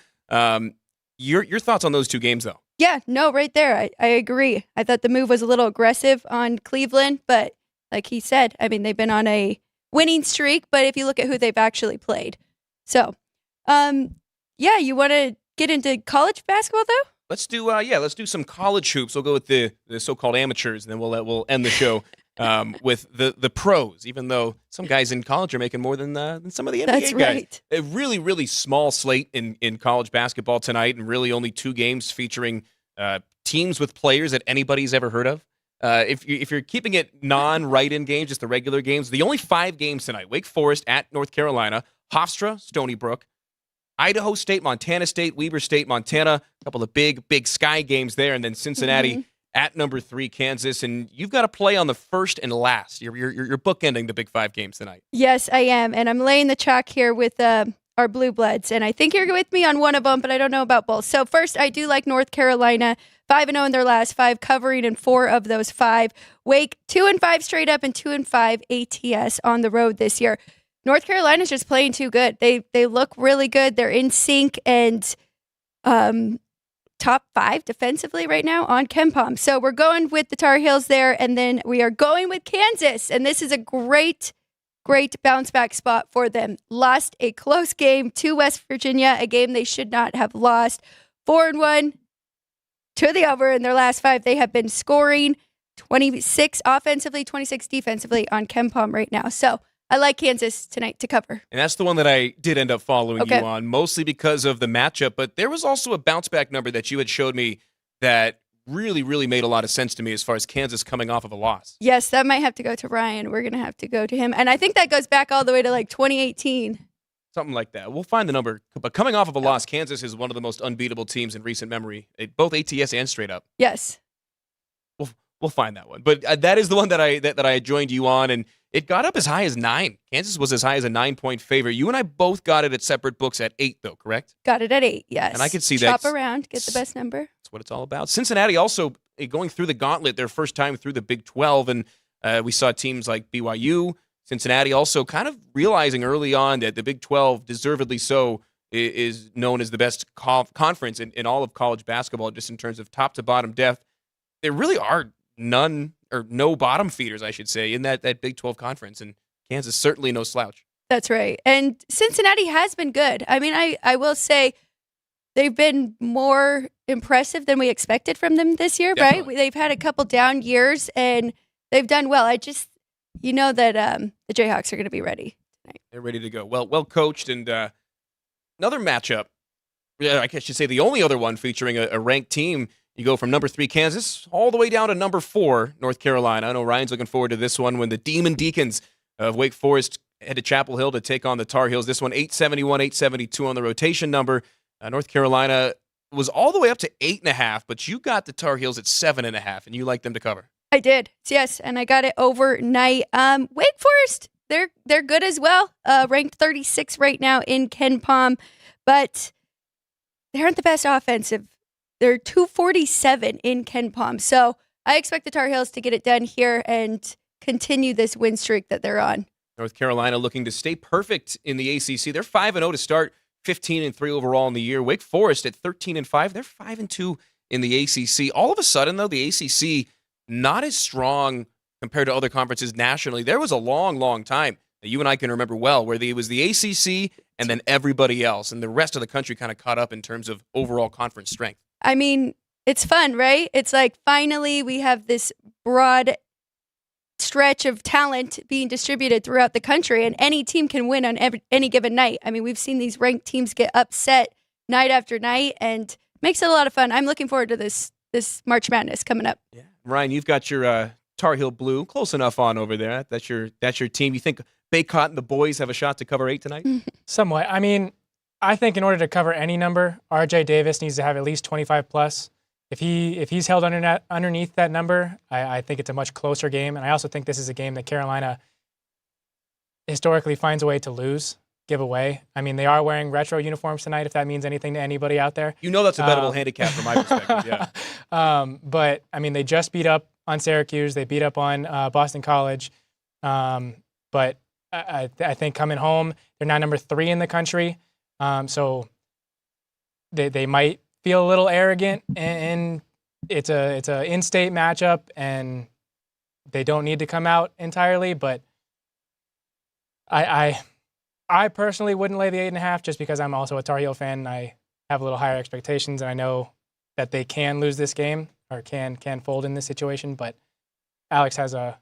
Your thoughts on those two games, though? Yeah, no, right there. I agree. I thought the move was a little aggressive on Cleveland, but like he said, I mean, they've been on a winning streak, but if you look at who they've actually played. So, you want to get into college basketball, though? Let's do some college hoops. We'll go with the so-called amateurs, and then we'll end the show with the pros. Even though some guys in college are making more than some of the NBA That's guys. right. A really, really small slate in college basketball tonight, and really only 2 games featuring teams with players that anybody's ever heard of. If you're keeping it non-write-in games, just the regular games, the only 5 games tonight: Wake Forest at North Carolina, Hofstra, Stony Brook, Idaho State, Montana State, Weber State, Montana, a couple of big Sky games there, and then Cincinnati at number 3, Kansas. And you've got to play on the first and last. You're bookending the Big 5 games tonight. Yes, I am. And I'm laying the chalk here with our Blue Bloods. And I think you're with me on one of them, but I don't know about both. So first, I do like North Carolina, 5-0 in their last 5, covering in 4 of those 5. Wake, 2-5 straight up and 2-5 ATS on the road this year. North Carolina's just playing too good. They look really good. They're in sync and top 5 defensively right now on KenPom. So we're going with the Tar Heels there, and then we are going with Kansas. And this is a great bounce back spot for them. Lost a close game to West Virginia, a game they should not have lost. 4-1 to the over in their last 5. They have been scoring 26 offensively, 26 defensively on KenPom right now. So I like Kansas tonight to cover. And that's the one that I did end up following you on, mostly because of the matchup. But there was also a bounce back number that you had showed me that really, really made a lot of sense to me as far as Kansas coming off of a loss. Yes, that might have to go to Ryan. We're going to have to go to him. And I think that goes back all the way to like 2018. Something like that. We'll find the number. But coming off of a loss, Kansas is one of the most unbeatable teams in recent memory, both ATS and straight up. Yes. We'll find that one. But that is the one that I joined you on, and it got up as high as 9. Kansas was as high as a 9-point favorite. You and I both got it at separate books at 8, though, correct? Got it at 8, yes. And I could see Chop that. around, get the best number. That's what it's all about. Cincinnati also going through the gauntlet, their first time through the Big 12, and we saw teams like BYU, Cincinnati also kind of realizing early on that the Big 12, deservedly so, is known as the best conference in all of college basketball, just in terms of top to bottom depth. There really are none or no bottom feeders, I should say, in that Big 12 conference, and Kansas certainly no slouch. That's right. And Cincinnati has been good. I mean, I will say they've been more impressive than we expected from them this year, Definitely. right? They've had a couple down years, and they've done well. That the Jayhawks are going to be ready tonight. They're ready to go. Well coached, and another matchup, I guess you say the only other one featuring a ranked team. You go from number 3 Kansas all the way down to number 4 North Carolina. I know Ryan's looking forward to this one when the Demon Deacons of Wake Forest head to Chapel Hill to take on the Tar Heels. This one 871, 872 on the rotation number. North Carolina was all the way up to 8.5, but you got the Tar Heels at 7.5, and you like them to cover. I did, yes, and I got it overnight. Wake Forest, they're good as well. Ranked 36 right now in KenPom, but they aren't the best offensive. They're 247 in KenPom, so I expect the Tar Heels to get it done here and continue this win streak that they're on. North Carolina looking to stay perfect in the ACC. They're 5-0 to start, 15-3 overall in the year. Wake Forest at 13-5. They're 5-2 in the ACC. All of a sudden, though, the ACC not as strong compared to other conferences nationally. There was a long, long time that you and I can remember well where it was the ACC and then everybody else, and the rest of the country kind of caught up in terms of overall conference strength. I mean, it's fun, right? It's like finally we have this broad stretch of talent being distributed throughout the country, and any team can win on any given night. I mean, we've seen these ranked teams get upset night after night, and makes it a lot of fun. I'm looking forward to this March Madness coming up. Yeah, Ryan, you've got your Tar Heel Blue close enough on over there. That's your team. You think Baycott and the boys have a shot to cover 8 tonight? Somewhat. I mean, I think in order to cover any number, RJ Davis needs to have at least 25 plus. If he's held underneath that number, I think it's a much closer game. And I also think this is a game that Carolina historically finds a way to lose, give away. I mean, they are wearing retro uniforms tonight, if that means anything to anybody out there. You know that's a bettable handicap from my perspective, yeah. But, I mean, they just beat up on Syracuse. They beat up on Boston College. But I think coming home, they're now number 3 in the country. So they might feel a little arrogant, and it's a in-state matchup, and they don't need to come out entirely. But I personally wouldn't lay the 8.5 just because I'm also a Tar Heel fan. And I have a little higher expectations, and I know that they can lose this game or can fold in this situation. But Alex has a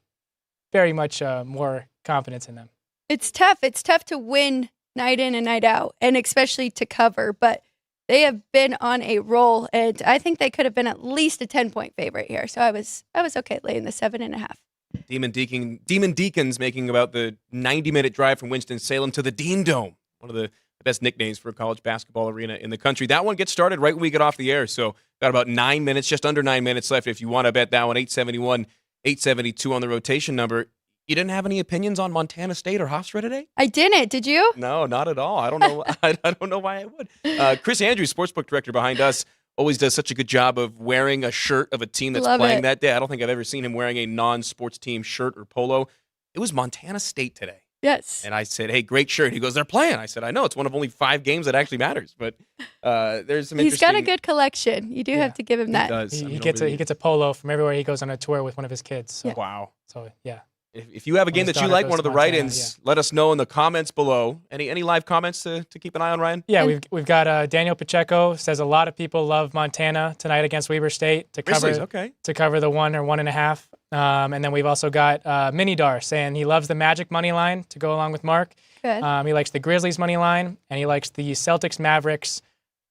very much more confidence in them. It's tough. It's tough to win night in and night out, and especially to cover. But they have been on a roll, and I think they could have been at least a 10-point favorite here. So I was okay laying the 7.5. Demon Deacons making about the 90-minute drive from Winston-Salem to the Dean Dome, one of the best nicknames for a college basketball arena in the country. That one gets started right when we get off the air, so got about 9 minutes, just under 9 minutes left. If you want to bet that one, 871, 872 on the rotation number. You didn't have any opinions on Montana State or Hofstra today? I didn't. Did you? No, not at all. I don't know. I don't know why I would. Chris Andrews, sportsbook director behind us, always does such a good job of wearing a shirt of a team that's playing that day. I don't think I've ever seen him wearing a non-sports team shirt or polo. It was Montana State today. Yes. And I said, "Hey, great shirt." He goes, "They're playing." I said, "I know. It's one of only 5 games that actually matters." But there's some. He's got a good collection. You do have to give him that. He does. He gets a polo from everywhere he goes on a tour with one of his kids. So. Yeah. Wow. So yeah. If you have a game that you like, one of the write-ins, let us know in the comments below. Any live comments to keep an eye on, Ryan? Yeah, we've got Daniel Pacheco says a lot of people love Montana tonight against Weber State to cover the 1 or 1.5. And then we've also got Minidar saying he loves the Magic money line to go along with Mark. Good. He likes the Grizzlies money line, and he likes the Celtics Mavericks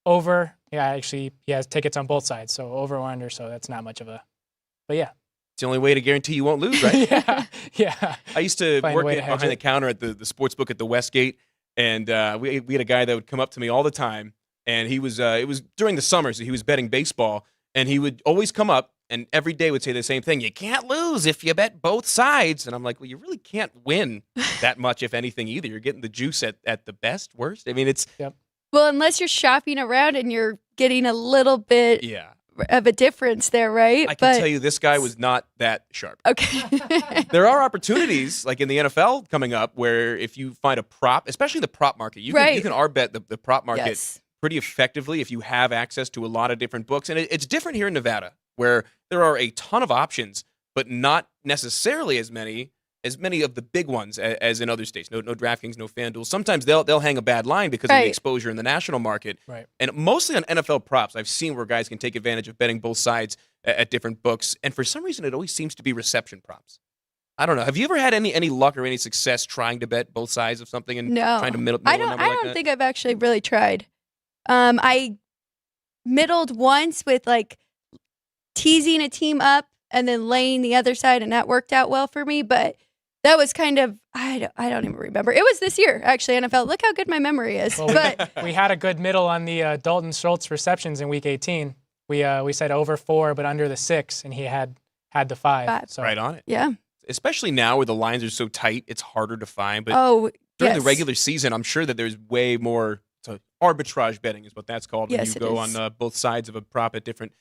over. Yeah, actually, he has tickets on both sides, so over or under. So that's not much of a. But yeah. It's the only way to guarantee you won't lose, right? Yeah. I used to work behind the counter at the sports book at the Westgate, and we had a guy that would come up to me all the time, and he was it was during the summer, so he was betting baseball, and he would always come up and every day would say the same thing: "You can't lose if you bet both sides." And I'm like, well, you really can't win that much, if anything, either. You're getting the juice at the best, worst. I mean, it's well, unless you're shopping around and you're getting a little bit of a difference there, right? I can tell you this guy was not that sharp. Okay. There are opportunities, like in the NFL coming up, where if you find a prop, especially the prop market, you can bet the prop market pretty effectively if you have access to a lot of different books. And it's different here in Nevada, where there are a ton of options, but not necessarily as many of the big ones as in other states. No DraftKings, no FanDuel. Sometimes they'll hang a bad line because of the exposure in the national market. Right. And mostly on NFL props, I've seen where guys can take advantage of betting both sides at different books. And for some reason, it always seems to be reception props. I don't know. Have you ever had any luck or any success trying to bet both sides of something and trying to middle a number like that? I don't think I've actually really tried. I middled once with like teasing a team up and then laying the other side, and that worked out well for me. But that was kind of, I don't even remember. It was this year, actually, NFL. Look how good my memory is. Well, but we had a good middle on the Dalton Schultz receptions in Week 18. We said over 4, but under the 6, and he had the 5. So. Right on it. Yeah. Especially now where the lines are so tight, it's harder to find. But during the regular season, I'm sure that there's way more. So arbitrage betting is what that's called. When you go on both sides of a prop at different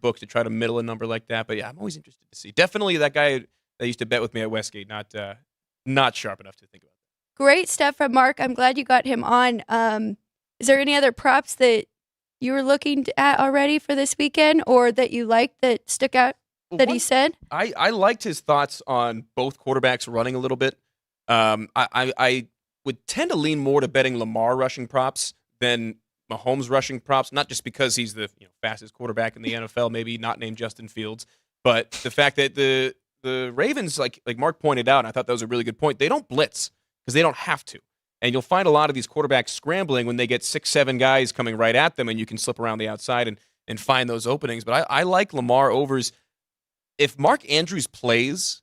books to try to middle a number like that. But yeah, I'm always interested to see. Definitely that guy that used to bet with me at Westgate, not sharp enough to think about that. Great stuff from Mark. I'm glad you got him on. Is there any other props that you were looking at already for this weekend, or that you liked that stuck out that he said? I liked his thoughts on both quarterbacks running a little bit. I would tend to lean more to betting Lamar rushing props than Mahomes rushing props, not just because he's the fastest quarterback in the NFL, maybe not named Justin Fields, but the fact that the Ravens, like Mark pointed out, and I thought that was a really good point, they don't blitz because they don't have to. And you'll find a lot of these quarterbacks scrambling when they get 6-7 guys coming right at them, and you can slip around the outside and find those openings. But I like Lamar overs. If Mark Andrews plays,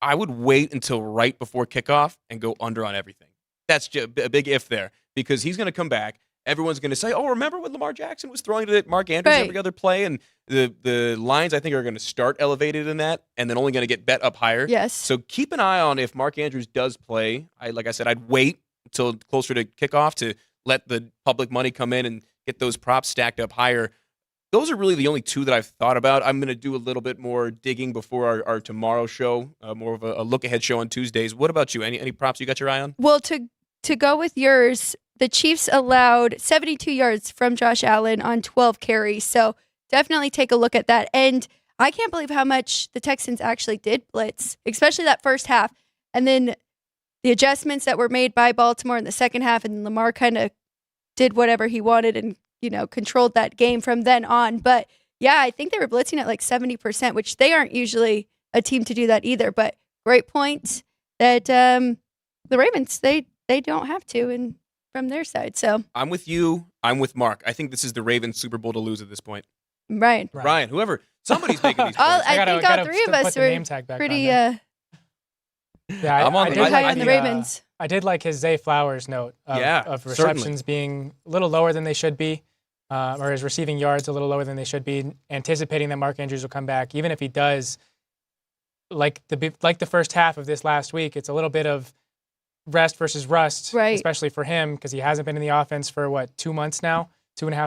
I would wait until right before kickoff and go under on everything. That's just a big if there, because he's going to come back. Everyone's going to say, oh, remember when Lamar Jackson was throwing to Mark Andrews every other play? And the lines, I think, are going to start elevated in that and then only going to get bet up higher. Yes. So keep an eye on if Mark Andrews does play. Like I said, I'd wait until closer to kickoff to let the public money come in and get those props stacked up higher. Those are really the only two that I've thought about. I'm going to do a little bit more digging before our tomorrow show, more of a look-ahead show on Tuesdays. What about you? Any props you got your eye on? Well, to go with yours, the Chiefs allowed 72 yards from Josh Allen on 12 carries. So definitely take a look at that. And I can't believe how much the Texans actually did blitz, especially that first half. And then the adjustments that were made by Baltimore in the second half, and Lamar kind of did whatever he wanted and controlled that game from then on. But yeah, I think they were blitzing at like 70%, which they aren't usually a team to do that either. But great point that the Ravens, they don't have to, and from their side. So I'm with you. I'm with Mark. I think this is the Ravens Super Bowl to lose at this point. Ryan, whoever, somebody's making these points. I think all three of us were pretty Yeah, I'm pretty high on the Ravens. I did like his Zay Flowers note of receptions being a little lower than they should be, or his receiving yards a little lower than they should be, anticipating that Mark Andrews will come back. Even if he does, like the first half of this last week, it's a little bit of rest versus rust, right, especially for him because he hasn't been in the offense for, 2.5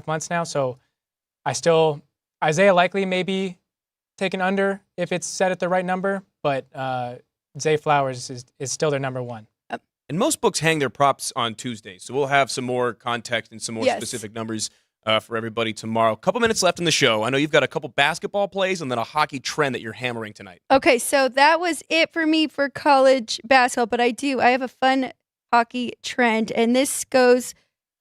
months now. So Isaiah likely maybe taken under if it's set at the right number, but Zay Flowers is still their number one. And most books hang their props on Tuesday, so we'll have some more context and some more specific numbers for everybody tomorrow. A couple minutes left in the show. I know you've got a couple basketball plays and then a hockey trend that you're hammering tonight. Okay, so that was it for me for college basketball, but I have a fun hockey trend, and this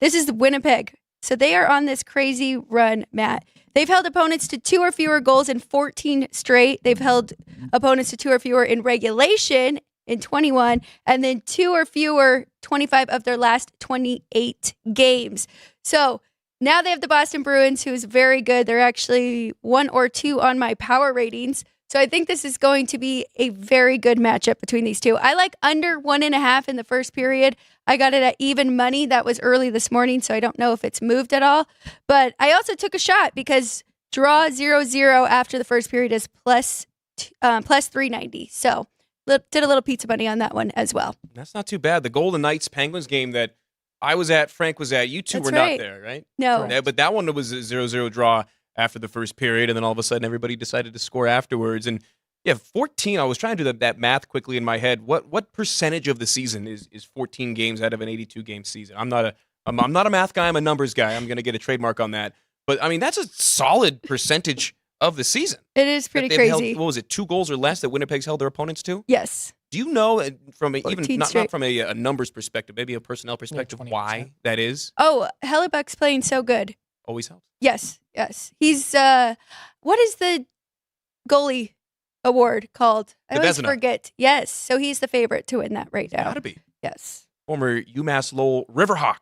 is Winnipeg. So they are on this crazy run, Matt. They've held opponents to 2 or fewer goals in 14 straight. They've held opponents to 2 or fewer in regulation in 21, and then 2 or fewer 25 of their last 28 games. So now they have the Boston Bruins, who is very good. They're actually 1 or 2 on my power ratings. So I think this is going to be a very good matchup between these two. I like under 1.5 in the first period. I got it at even money. That was early this morning, so I don't know if it's moved at all. But I also took a shot because draw 0-0 after the first period is plus 390. So did a little pizza money on that one as well. That's not too bad. The Golden Knights Penguins game that I was at, Frank was at, you two That's were right. not there, right? No. Yeah, but that one was a 0-0 draw after the first period, and then all of a sudden everybody decided to score afterwards. And yeah, 14, I was trying to do that math quickly in my head. What percentage of the season is 14 games out of an 82-game season? I'm not a math guy, I'm a numbers guy. I'm going to get a trademark on that. But I mean, that's a solid percentage of the season. It is pretty crazy. What was it, 2 goals or less that Winnipeg's held their opponents to? Yes. Do you know, from even not from a numbers perspective, maybe a personnel perspective, why that is? Oh, Hellebuck's playing so good. Always helps. Yes. He's what is the goalie award called? I always forget. Yes. So he's the favorite to win that right now. Gotta be. Yes. Former UMass Lowell Riverhawk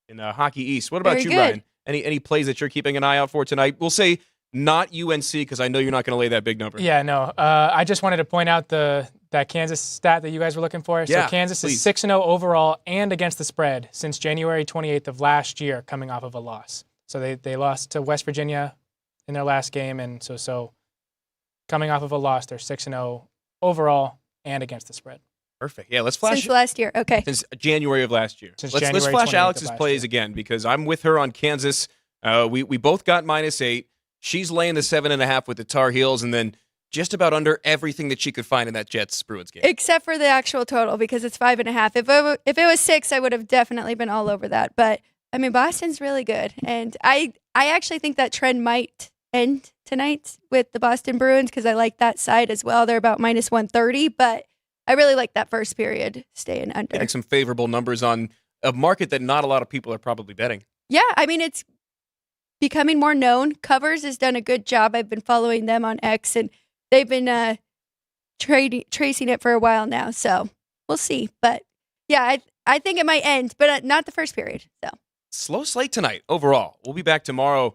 in Hockey East. What about Very you, good. Ryan? Any plays that you're keeping an eye out for tonight? We'll say not UNC because I know you're not going to lay that big number. Yeah, no. I just wanted to point out that Kansas stat that you guys were looking for. Yeah, so Kansas please. is 6-0 overall and against the spread since January 28th of last year, coming off of a loss. So they lost to West Virginia in their last game, and so coming off of a loss, they're 6-0 overall and against the spread. Perfect. Yeah, let's flash. Since last year. Okay. Since January of last year. Since Let's January flash 28th Alex's of last plays year. again because I'm with her on Kansas. We both got -8. She's laying the 7.5 with the Tar Heels, and then just about under everything that she could find in that Jets-Bruins game. Except for the actual total because it's 5.5. If it was 6, I would have definitely been all over that. But I mean, Boston's really good. And I actually think that trend might end tonight with the Boston Bruins because I like that side as well. They're about minus 130, but I really like that first period staying under. Getting some favorable numbers on a market that not a lot of people are probably betting. Yeah, I mean, it's becoming more known. Covers has done a good job. I've been following them on X, and they've been tracing it for a while now. So we'll see. But yeah, I think it might end, but not the first period. So slow slate tonight overall. We'll be back tomorrow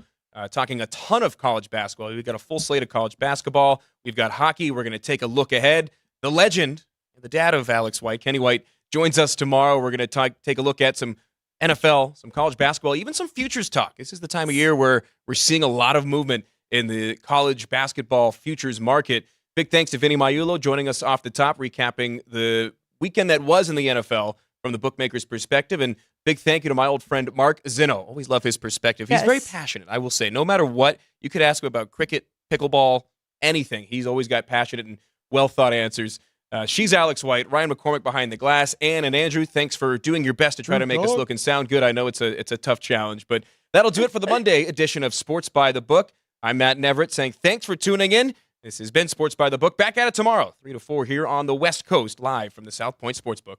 talking a ton of college basketball. We've got a full slate of college basketball. We've got hockey. We're going to take a look ahead. The legend, the dad of Alex White, Kenny White, joins us tomorrow. We're going to take a look at some NFL, some college basketball, even some futures talk. This is the time of year where we're seeing a lot of movement in the college basketball futures market. Big thanks to Vinny Maiulo joining us off the top, recapping the weekend that was in the NFL from the bookmaker's perspective. And big thank you to my old friend Mark Zinno. Always love his perspective. He's very passionate, I will say. No matter what, you could ask him about cricket, pickleball, anything. He's always got passionate and well-thought answers. She's Alex White, Ryan McCormick behind the glass, Ann and Andrew, thanks for doing your best to try to make us look and sound good. I know it's a tough challenge, but that'll do it for the Monday edition of Sports by the Book. I'm Matt Neverett saying thanks for tuning in. This has been Sports by the Book. Back at it tomorrow, 3 to 4 here on the West Coast, live from the South Point Sportsbook.